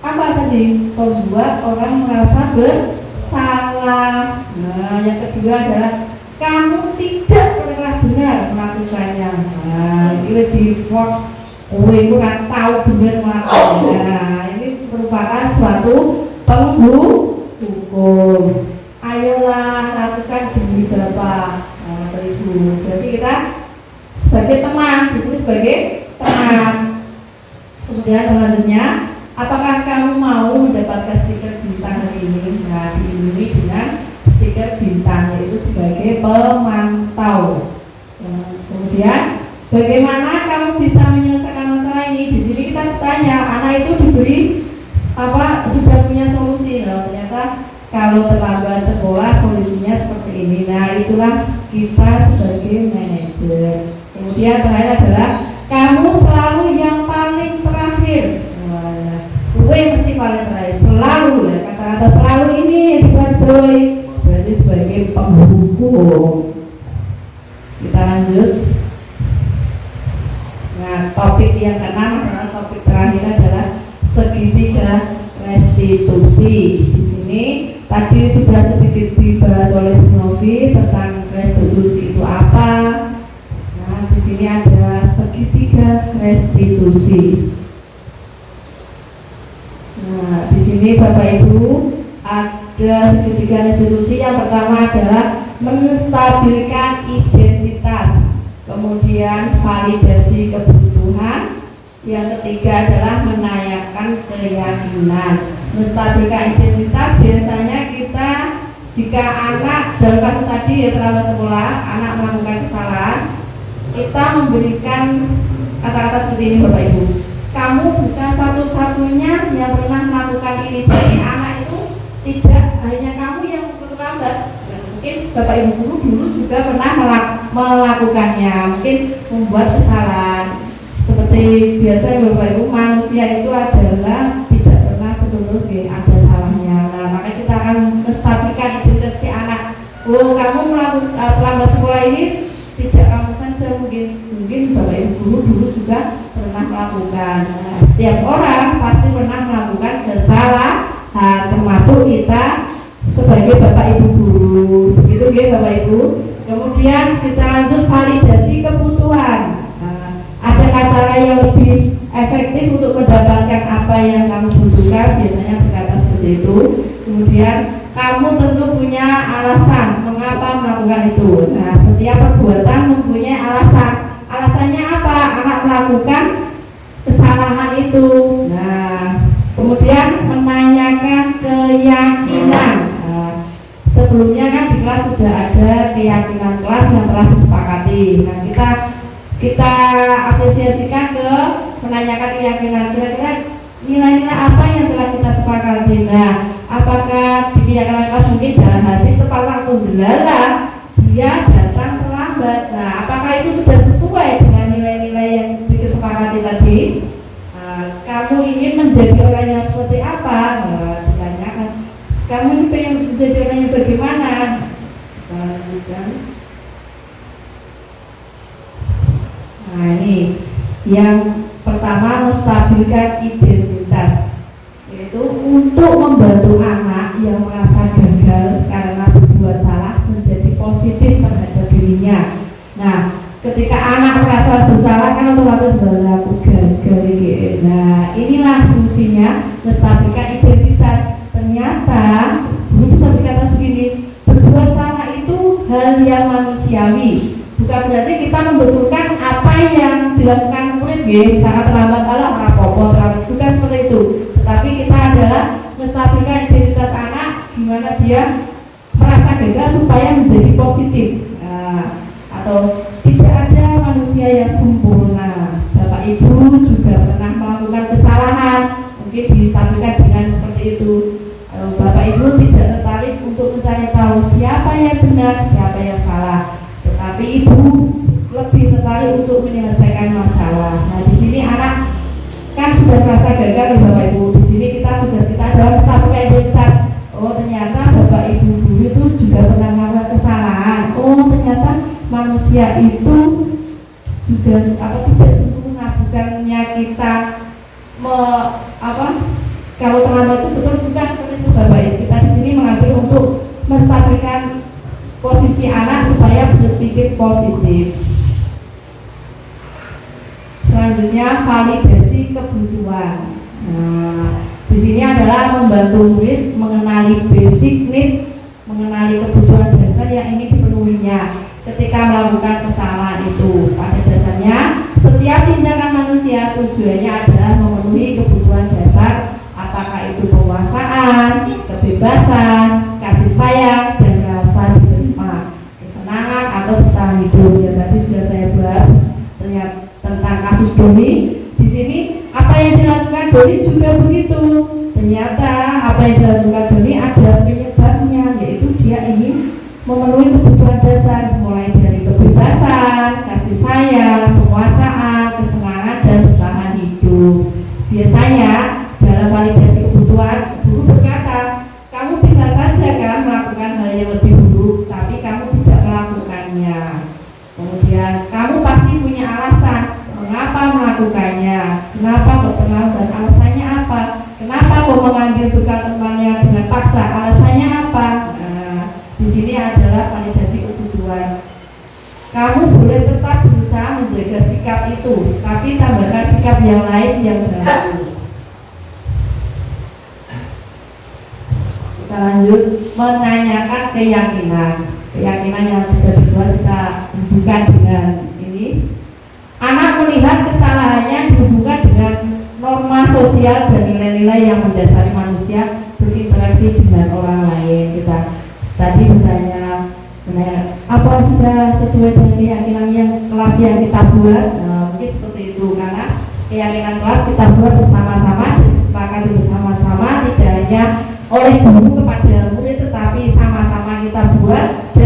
apa tadi? Membuat orang merasa bersalah. Nah, yang kedua adalah kamu tidak pernah benar melakukannya. Nah, ini wis di vote kowe kurang tahu benar melakukannya. Nah, ini merupakan suatu penghukum. Ayolah lakukan demi Bapak. Nah, Ibu. Berarti kita sebagai teman, di sini sebagai teman. Kemudian selanjutnya, apakah kamu mau mendapatkan stiker bintang hari ini? Nah, dilindungi dengan stiker bintang, yaitu sebagai pemantau. Nah, kemudian bagaimana kamu bisa menyelesaikan masalah ini? Di sini kita bertanya, anak itu diberi sudah punya solusi. Nah, ternyata kalau terlambat sekolah solusinya seperti ini. Nah, itulah kita sebagai manajer. Kemudian terakhir adalah kamu selalu yang paling terakhir. Nah, gue mesti paling terakhir selalu lah. Kata-kata selalu ini digarisbawahi berarti sebagai penghukum. Kita lanjut. Nah, topik yang keenam adalah topik terakhir adalah segitiga restitusi. Di sini tadi sudah sedikit dibahas oleh Bu Novi tentang restitusi itu apa. Nah, di sini ada segitiga restitusi. Nah, di sini Bapak Ibu ada segitiga restitusi. Yang pertama adalah menstabilkan identitas, kemudian validasi kebutuhan. Yang ketiga adalah menanyakan keyakinan. Menstabilkan identitas biasanya kita, jika anak dalam kasus tadi ya terlambat sekolah, anak melakukan kesalahan, kita memberikan kata-kata seperti ini Bapak Ibu. Kamu bukan satu-satunya yang pernah melakukan ini. Jadi anak itu tidak hanya kamu yang terlambat, bukan mungkin Bapak Ibu guru dulu juga pernah melakukannya, mungkin membuat kesalahan. Seperti biasa Bapak Ibu, manusia itu adalah tidak pernah betul-betul ada salahnya. Nah, maka kita akan menstabilkan identitas si anak. Oh, kamu terlambat sekolah ini tidak kamu saja, mungkin Bapak Ibu guru dulu juga pernah melakukan. Nah, setiap orang pasti pernah melakukan kesalahan, termasuk kita sebagai Bapak Ibu guru. Begitu ya Bapak Ibu. Kemudian kita lanjut validasi kebutuhan. Adakah cara yang lebih efektif untuk mendapatkan apa yang kamu butuhkan? Biasanya berkata seperti itu. Kemudian kamu tentu punya alasan mengapa melakukan itu. Nah, setiap perbuatan mempunyai alasan. Alasannya apa? Anak melakukan kesalahan itu. Nah, kemudian menanyakan keyakinan. Nah, sebelumnya kan di kelas sudah ada keyakinan kelas yang telah disepakati. Nah, kita apresiasikan ke menanyakan keyakinan, kira-kira nilai-nilai apa yang telah kita sepakati. Nah, apakah di keyakinan kelas mungkin dalam hati tepat waktu delala dia datang terlambat. Nah, apakah itu sudah sesuai dengan nilai-nilai yang disepakati tadi? Kamu ingin menjadi orang yang seperti apa? Ditanyakan. Kamu ini pengen menjadi orang yang bagaimana? Lanjutkan. Nah, ini yang pertama, menstabilkan identitas, yaitu untuk membantu anak yang merasa gagal karena berbuat salah menjadi positif terhadap dirinya. Nah, ketika anak merasa bersalah kan otomatis berlaku gagal. Nah, inilah fungsinya menstabilkan identitas. Ternyata guru bisa berkata begini, berbuat salah itu hal yang manusiawi. Bukan berarti kita membetulkan apa yang dilakukan murid, misalnya terlambat rapopo, bukan seperti itu. Tetapi kita adalah menstabilkan identitas anak, gimana dia merasa gagal supaya menjadi positif. Atau tidak ada manusia yang sempurna. Bapak Ibu juga pernah melakukan kesalahan, mungkin distabilkan dengan seperti itu. Bapak Ibu tidak tertarik untuk mencari tahu siapa yang benar, siapa yang salah, tetapi Ibu lebih tertarik untuk menyelesaikan masalah. Nah, di sini anak kan sudah merasa gagal nih Bapak Ibu. Di sini tugas kita adalah menstabilkan identitas. Oh, ternyata Bapak Ibu guru itu juga pernah melakukan kesalahan. Oh, ternyata manusia itu juga tidak sempurna. Bukannya kita kalau terlambat itu betul bukan seperti itu Bapak Ibu. Kita di sini mengambil untuk menstabilkan posisi anak supaya berpikir positif. Selanjutnya, validasi kebutuhan. Nah, di sini adalah membantu murid mengenali basic need, mengenali kebutuhan dasar yang ingin dipenuhinya ketika melakukan kesalahan itu. Pada dasarnya, setiap tindakan manusia tujuannya adalah memenuhi kebutuhan dasar, apakah itu penguasaan, kebebasan, kasih sayang, dan rasa diterima, kesenangan atau bertahan hidup. Ya, tadi sudah saya bahas tentang kasus Doni. Di sini apa yang dilakukan Doni juga begitu. Ternyata apa yang dilakukan Doni ada penyebabnya, yaitu dia ingin memenuhi kebutuhan dasar, mulai dari kebebasan, kasih sayang, penguasaan, kesenangan, dan bertahan hidup. Biasanya dalam validasi kebutuhan, guru berkata, kamu bisa saja kan melakukan hal yang lebih buruk, tapi kamu tidak melakukannya. Kemudian kamu pasti punya alasan mengapa melakukannya, kenapa kok terlambat, alasannya apa, kenapa kok mengambil bekal temannya dengan paksa, alasannya apa. Nah, di sini adalah validasi kebutuhan. Kamu boleh tetap berusaha menjaga sikap itu, tapi tambahkan sikap yang lain yang baru. Kita lanjut, menanyakan keyakinan yang sudah dibuat kita hubungkan dengan ini. Anak melihat kesalahannya dihubungkan dengan norma sosial dan nilai-nilai yang mendasari manusia berinteraksi dengan orang lain. Kita tadi bertanya apa sudah sesuai dengan keyakinan yang kelas yang kita buat. Mungkin seperti itu, karena keyakinan kelas kita buat bersama-sama dan disepakati bersama-sama, tidak hanya oleh guru kepada murid, tetapi sama-sama kita buat dan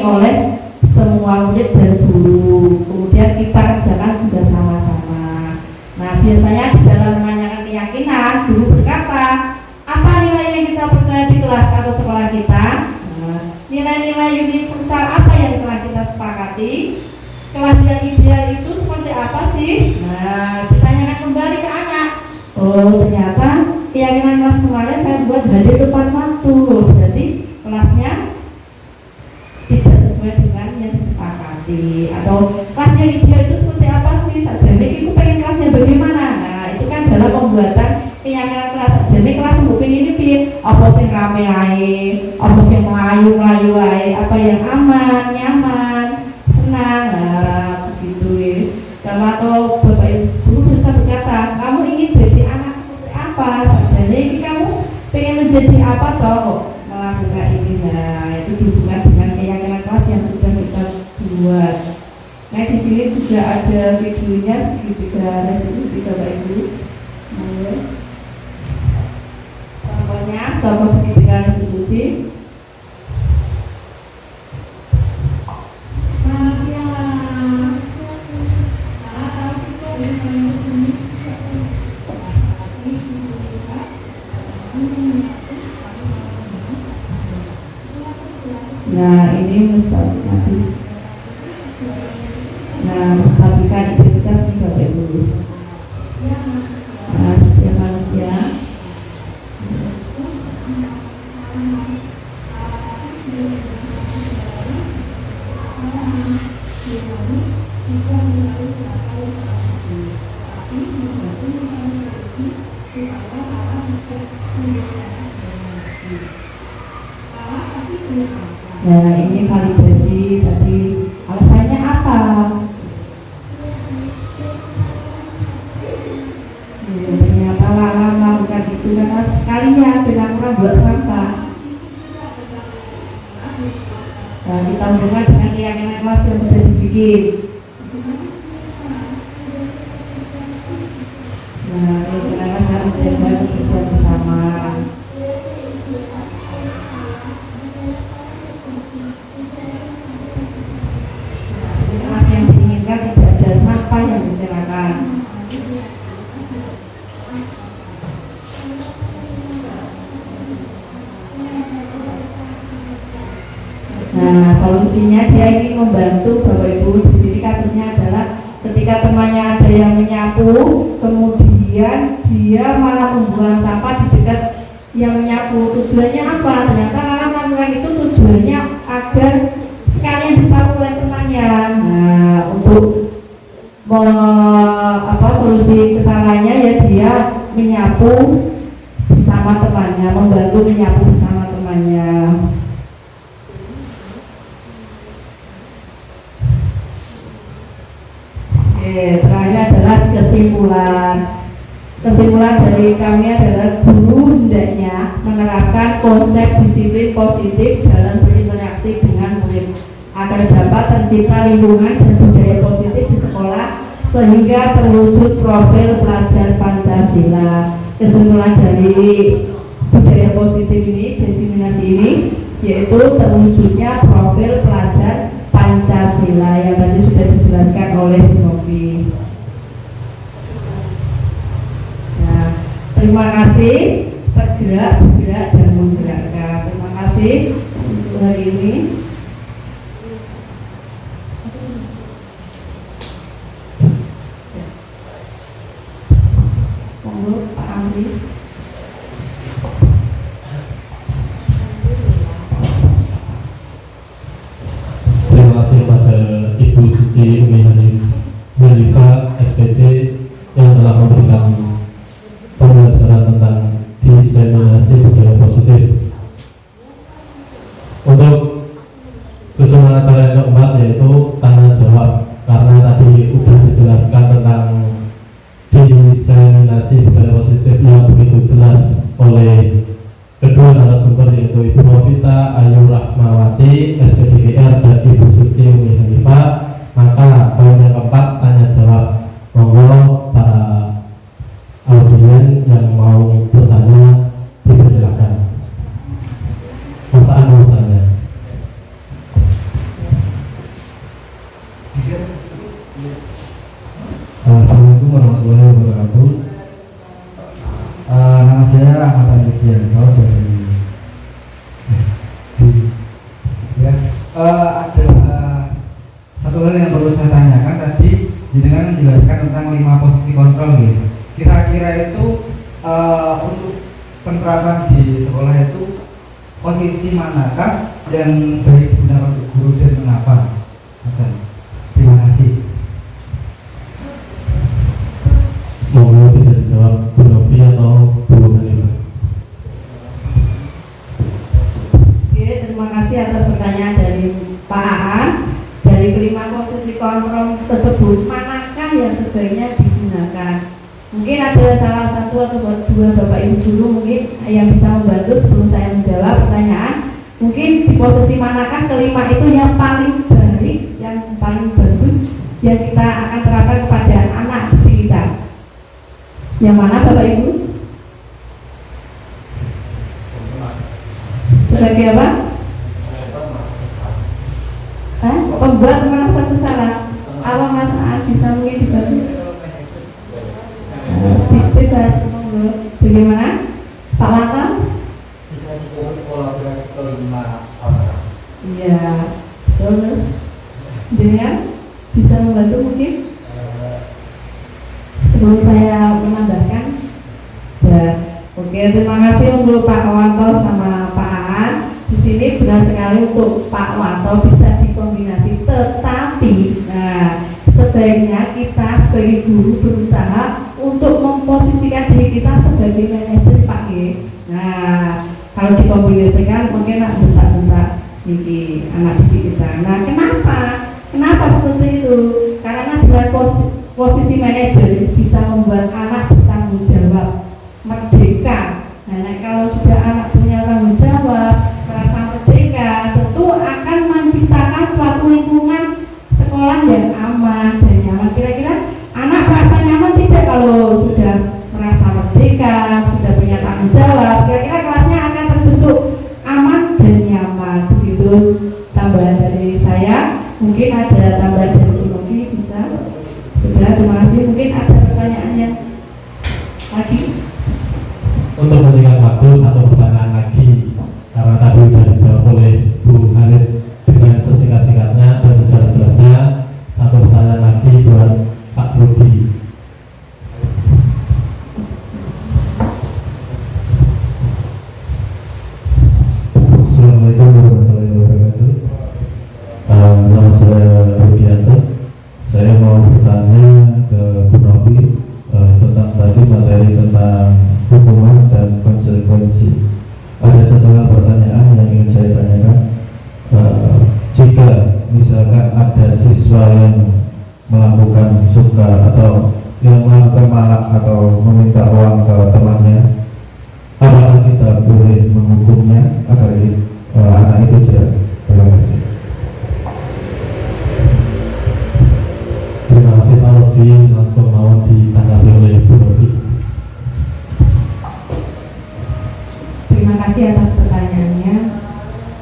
oleh semua murid dan guru. Kemudian kita kerjakan juga sama-sama. Nah, biasanya di dalam menanyakan keyakinan, guru berkata, apa nilai yang kita percaya di kelas atau sekolah kita? Nah, nilai-nilai universal apa yang telah kita sepakati? Kelas yang ideal itu seperti apa sih? Nah, ditanyakan kembali ke anak. Oh, ternyata keyakinan kelas kemarin saya buat hadir tepat waktu. Berarti kelasnya tidak sesuai dengan yang disepakati. Atau kelas yang ideal itu seperti apa sih? Sajane aku pengen kelasnya bagaimana? Nah, itu kan dalam pembuatan keyakinan kelas. Sajane kelas mbok pengen ini piye? Apa sing rame ae? Apa sing melayu-melayu ae? Apa yang aman, nyaman, senang? Nah, begitu ya. Kamu atau Bapak Ibu guru bisa berkata, kamu ingin jadi anak seperti apa? Sajane ini kamu pengen menjadi apa toh? Melakukan ini. Nah, itu dihubungkan dengan keyakinan kelas yang sudah kita buat. Nah, di sini juga ada videonya segitiga restitusi Bapak Ibu. Contohnya, contoh segitiga restitusi. Nah, ini menstabilkan identitas nih Bapak Ibu. Nah, setiap manusia nah, ini validasi tadi alasannya apa? Ternyata Lala melakukan itu karena sekalinya benar-benar buat sampah. Nah, kita hubungkan dengan keyakinan kelas yang sudah dibikin. Nah, ini benar-benar menjaga kebersihan bersama. Tidak ada sampah yang berserakan. Nah, solusinya dia ingin membantu Bapak Ibu. Di sini kasusnya adalah ketika temannya ada yang menyapu, kemudian dia malah membuang sampah di dekat yang menyapu. Tujuannya apa? Ternyata Lala melakukan itu tujuannya agar sekalian disapu oleh temannya. Nah, untuk solusi kesalahannya ya dia menyapu bersama temannya, membantu menyapu bersama temannya. Oke, terakhir adalah kesimpulan. Kesimpulan dari kami adalah guru hendaknya menerapkan konsep disiplin positif dalam berinteraksi dengan murid agar dapat tercipta lingkungan dan budaya positif di sekolah sehingga terwujud profil pelajar Pancasila. Kesimpulan dari budaya positif ini, diseminasi ini, yaitu terwujudnya profil pelajar Pancasila yang tadi sudah dijelaskan oleh Bu Novi. Nah, terima kasih, tergerak, bergerak, dan menggerakkan. Terima kasih untuk hari ini. Pak Amri. Terima kasih pada Ibu Suci Umi Hanifah SPT yang telah memberikan pembelajaran tentang diseminasi budaya positif. Untuk keseluruhan acara yang keempat yaitu tanya jawab, karena tadi sudah dijelaskan tentang diseminasi budaya positif yang begitu jelas oleh kedua narasumber yaitu Ibu Novita Ayu Rahmawati SPDVR dan Ibu Suci Umi Hanifah. Maka poin yang keempat tanya jawab. Monggo para audien yang mau bertanya dipersilakan. Mas Anu bertanya. Rubianto dari SD. Ya, ada satu hal yang perlu saya tanyakan tadi, jenengan menjelaskan tentang 5 posisi kontrol gitu. Kira-kira itu untuk penerapan di sekolah itu posisi manakah yang baik digunakan untuk guru dan mengapa? Terima kasih. Monggo bisa dijawab Bu Novi atau Bu Hanifah. Oke, terima kasih atas pertanyaan dari Pak Aan. Dari kelima posisi kontrol tersebut, manakah yang sebaiknya digunakan? Mungkin ada salah satu atau dua Bapak Ibu guru mungkin yang bisa membantu sebelum saya menjawab pertanyaan. Mungkin di posisi manakah kelima itu yang paling baik, yang paling bagus, yang kita akan terapkan kepada anak didik kita? Yang mana Bapak Ibu? Sebagai apa? Pembuat merasa bersalah. Apa Mas Aan bisa mungkin dibantu? Bebas, monggo. Bagaimana? Pak Wanto? Bisa dibuat kolaborasi kelima orang. Iya, betul. Jenengan bisa membantu mungkin? Sebelum saya menambahkan. Oke, terima kasih untuk Pak Wanto sama Pak Aan. Di sini benar sekali untuk Pak Wanto bisa dikombinasi, tetapi sebaiknya kita sebagai guru berusaha untuk memposisikan diri kita sebagai manajer Pak G. Nah, kalau dikombinasikan mungkin bentak-bentak anak didik kita. Nah, kenapa seperti itu? Karena dengan posisi manajer bisa membuat anak bertanggung jawab, merdeka. Nah, kalau sudah anak punya tanggung jawab, merasa merdeka, tentu akan menciptakan suatu lingkungan sekolah yang aman dan nyaman. Kira-kira anak merasa nyaman tidak kalau sudah merasa merdeka, sudah punya tanggung jawab? Kira-kira kelasnya akan terbentuk aman dan nyaman. Begitu tambahan dari saya. Mungkin ada tambahan dari Bu Novi, bisa? Sudah, terima kasih. Mungkin ada pertanyaannya lagi? Untuk memberikan waktu satu pertanyaan lagi, karena tadi sudah dijawab oleh Bu Hanif dengan sesingkat-singkatnya dan sejelas-jelasnya. Satu pertanyaan lagi buat Pak Rudi. Assalamualaikum warahmatullahi wabarakatuh. Nama saya Rubianto. Saya mau bertanya ke Bu Novi tentang tadi materi tentang hukuman dan konsekuensi. Ada satu hal pertanyaan yang ingin saya tanyakan. Jika misalkan ada siswa yang melakukan suka atau yang melakukan malak atau meminta uang ke temannya, apakah kita boleh menghukumnya agar anak itu tidak? Terima kasih. Terima kasih Pak Rudi, langsung mau ditanggapi oleh Bu Novi. Terima kasih atas pertanyaannya.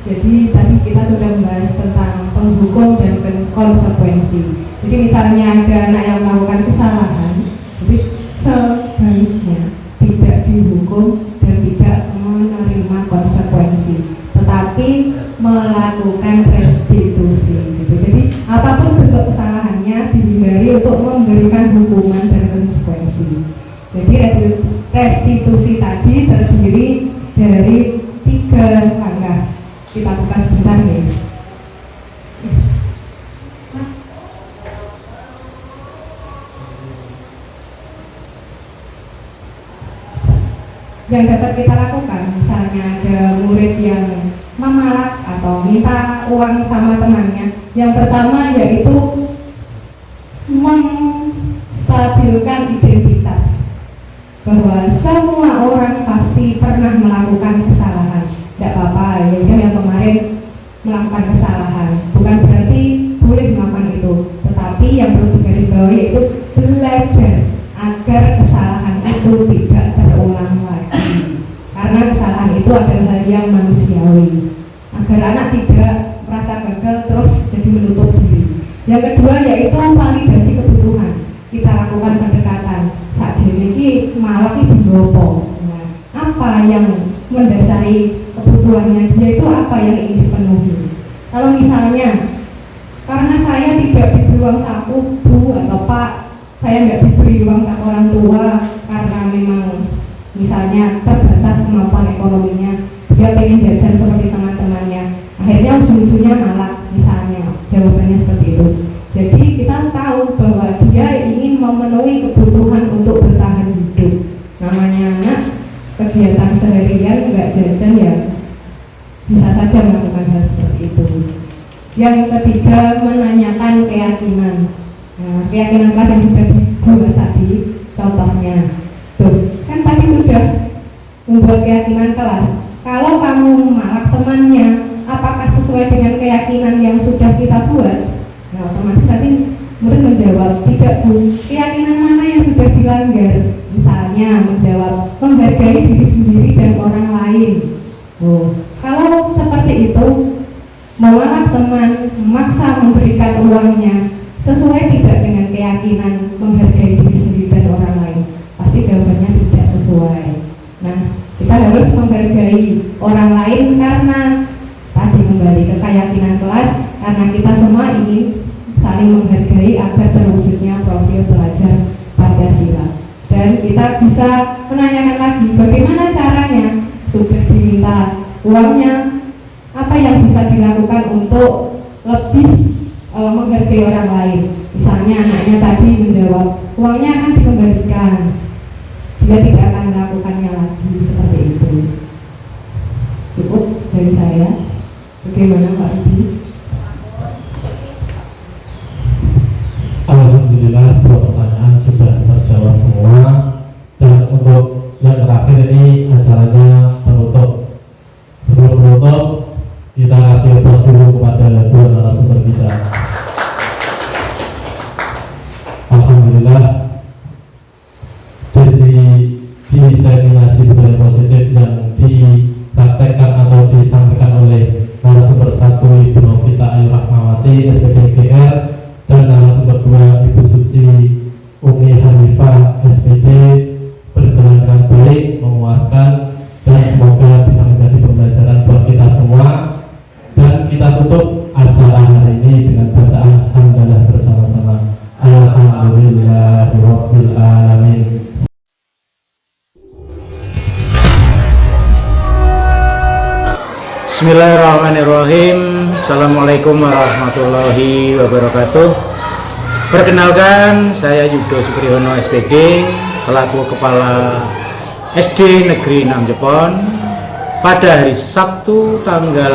Jadi tadi kita sudah membahas tentang penghukum dan konsekuensi. Jadi misalnya ada anak yang melakukan kesalahan, jadi sebaiknya tidak dihukum dan tidak menerima konsekuensi, tetapi melakukan restitusi. Gitu. Jadi apapun bentuk kesalahannya dihindari untuk memberikan hukuman dan konsekuensi. Jadi restitusi tadi terdiri dari 3 langkah. Kita buka sebentar ya. Yang dapat kita lakukan, misalnya ada murid yang memalak atau minta uang sama temannya. Yang pertama yaitu menstabilkan identitas, bahwa semua orang pasti pernah melakukan kesalahan. Tidak apa-apa, ya yang kemarin melakukan kesalahan, bukan berarti boleh melakukan itu, tetapi yang perlu digarisbawahi yaitu belajar agar kesalahan itu tidak terulang lagi, karena kesalahan itu adalah hal yang manusiawi, agar anak tidak merasa gagal terus jadi menutup diri. Yang kedua yaitu validasi kebutuhan. Kita lakukan pendekatan. Sakjane iki malah iki digopo. Nah, apa yang mendasari kebutuhannya dia itu apa yang ingin dipenuhi. Kalau misalnya karena saya tidak diberi uang saku Bu atau Pak, saya nggak diberi uang saku orang tua karena memang misalnya terbatas kemampuan ekonominya, dia pengen jajan seperti teman-temannya, akhirnya ujung-ujungnya malah misalnya jawabannya seperti itu. Jadi kita tahu bahwa dia ingin memenuhi kebutuhan untuk bertahan hidup. Namanya anak kegiatan seharian nggak jajan ya bisa saja melakukan hal seperti itu. Yang ketiga, menanyakan keyakinan. Nah, keyakinan kelas yang sudah dibuat tadi, contohnya, tuh kan tadi sudah membuat keyakinan kelas. Kalau kamu malak temannya, apakah sesuai dengan keyakinan yang sudah kita buat? Nah, otomatis nanti murid menjawab, tidak Bu, keyakinan mana yang sudah dilanggar? Misalnya menjawab, menghargai diri sendiri dan orang lain. Kalau seperti itu, memalak teman, memaksa memberikan uangnya sesuai tidak dengan keyakinan menghargai diri sendiri dan orang lain, pasti jawabannya tidak sesuai. Nah, kita harus menghargai orang lain karena tadi kembali ke keyakinan kelas, karena kita semua ingin saling menghargai agar terwujudnya profil pelajar Pancasila. Dan kita bisa menanyakan lagi bagaimana caranya, sudah diminta uangnya, apa yang bisa dilakukan untuk lebih menghargai orang lain. Misalnya anaknya tadi menjawab uangnya akan dikembalikan, dia tidak akan melakukannya lagi, seperti itu. Cukup dari saya. Bagaimana Pak Udi? Alhamdulillah, dua pertanyaan sudah terjawab semua. Dan untuk yang terakhir ini acaranya penutup. Sebelum penutup, kita kasih aplaus dulu kepada dua narasumber kita. Alhamdulillah, diseminasi budaya positif yang dipraktekkan atau disampaikan oleh narasumber 1 Ibu Novita Ayu Rahmawati SPD GR dan narasumber 2 Ibu Suci Umi Hanifah SPD berjalan dengan baik, memuaskan, dan semoga bisa menjadi pembelajaran buat kita semua. Dan kita tutup acara hari ini dengan bacaan hamdalah bersama-sama. Alhamdulillahirabbil alamin. Bismillahirrahmanirrahim. Assalamualaikum warahmatullahi wabarakatuh. Perkenalkan, saya Yudo Supriyono SPD selaku Kepala SD Negeri 6 Jepon. Pada hari Sabtu tanggal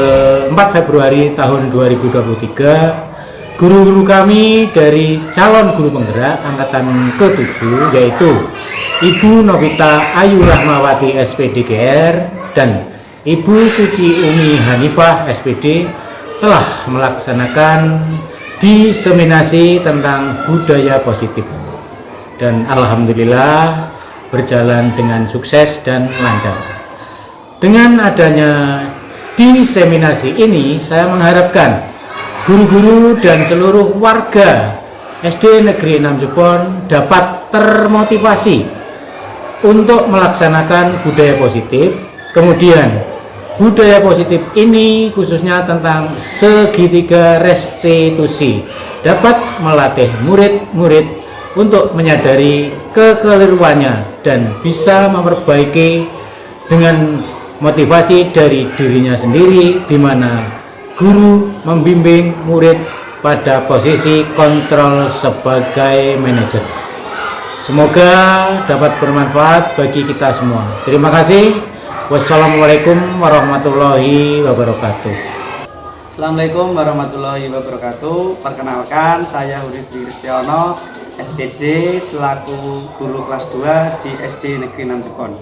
4 Februari tahun 2023, guru-guru kami dari calon guru penggerak angkatan ke-7 yaitu Ibu Novita Ayu Rahmawati SPD GR dan Ibu Suci Umi Hanifah SPD telah melaksanakan diseminasi tentang budaya positif, dan alhamdulillah berjalan dengan sukses dan lancar. Dengan adanya diseminasi ini, saya mengharapkan guru-guru dan seluruh warga SD Negeri 6 Jepon dapat termotivasi untuk melaksanakan budaya positif. Kemudian budaya positif ini khususnya tentang segitiga restitusi dapat melatih murid-murid untuk menyadari kekeliruannya dan bisa memperbaiki dengan motivasi dari dirinya sendiri, di mana guru membimbing murid pada posisi kontrol sebagai manajer. Semoga dapat bermanfaat bagi kita semua. Terima kasih. Wassalamualaikum warahmatullahi wabarakatuh. Assalamualaikum warahmatullahi wabarakatuh. Perkenalkan, saya Huriti Kristiono SPD selaku guru kelas 2 di SD Negeri 6 Jepon.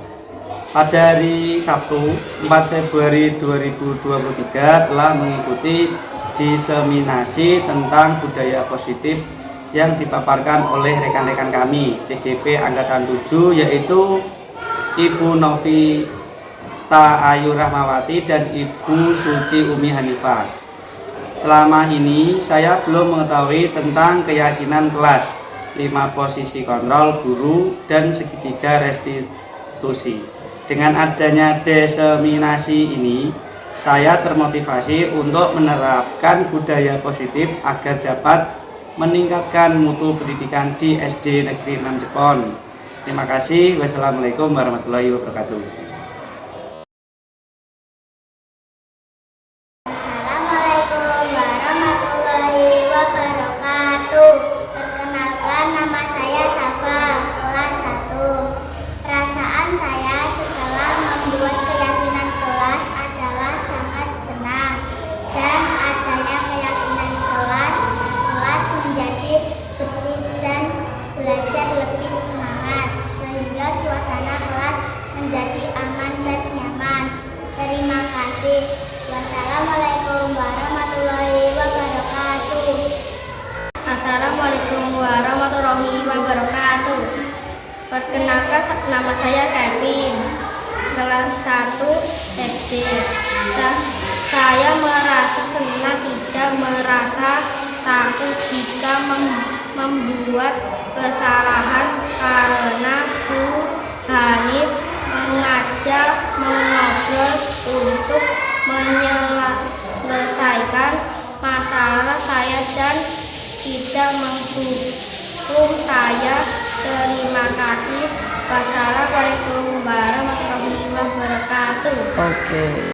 Pada hari Sabtu 4 Februari 2023 telah mengikuti diseminasi tentang budaya positif yang dipaparkan oleh rekan-rekan kami CGP Angkatan 7, yaitu Ibu Novita Ayu Rahmawati dan Ibu Suci Umi Hanifah. Selama ini saya belum mengetahui tentang keyakinan kelas, 5 posisi kontrol guru, dan segitiga restitusi. Dengan adanya diseminasi ini, saya termotivasi untuk menerapkan budaya positif agar dapat meningkatkan mutu pendidikan di SD Negeri 6 Jepon. Terima kasih. Wassalamualaikum warahmatullahi wabarakatuh. Assalamualaikum warahmatullahi wabarakatuh. Perkenalkan, nama saya Safa, kelas 1. Perasaan saya setelah membuat keyakinan kelas adalah sangat senang. Dan adanya keyakinan kelas menjadi bersih dan belajar lebih semangat, sehingga suasana kelas menjadi aman dan nyaman. Terima kasih. Wassalamualaikum warahmatullahi wabarakatuh. Assalamualaikum warahmatullahi wabarakatuh. Perkenalkan, nama saya Kevin, kelas 1 SD. Saya merasa senang, tidak merasa takut jika membuat kesalahan karena Guru Hanif mengajak mengobrol untuk menyelesaikan masalah saya dan tidak menghukum saya. Terima kasih. Wassalamualaikum warahmatullahi wabarakatuh. Oke.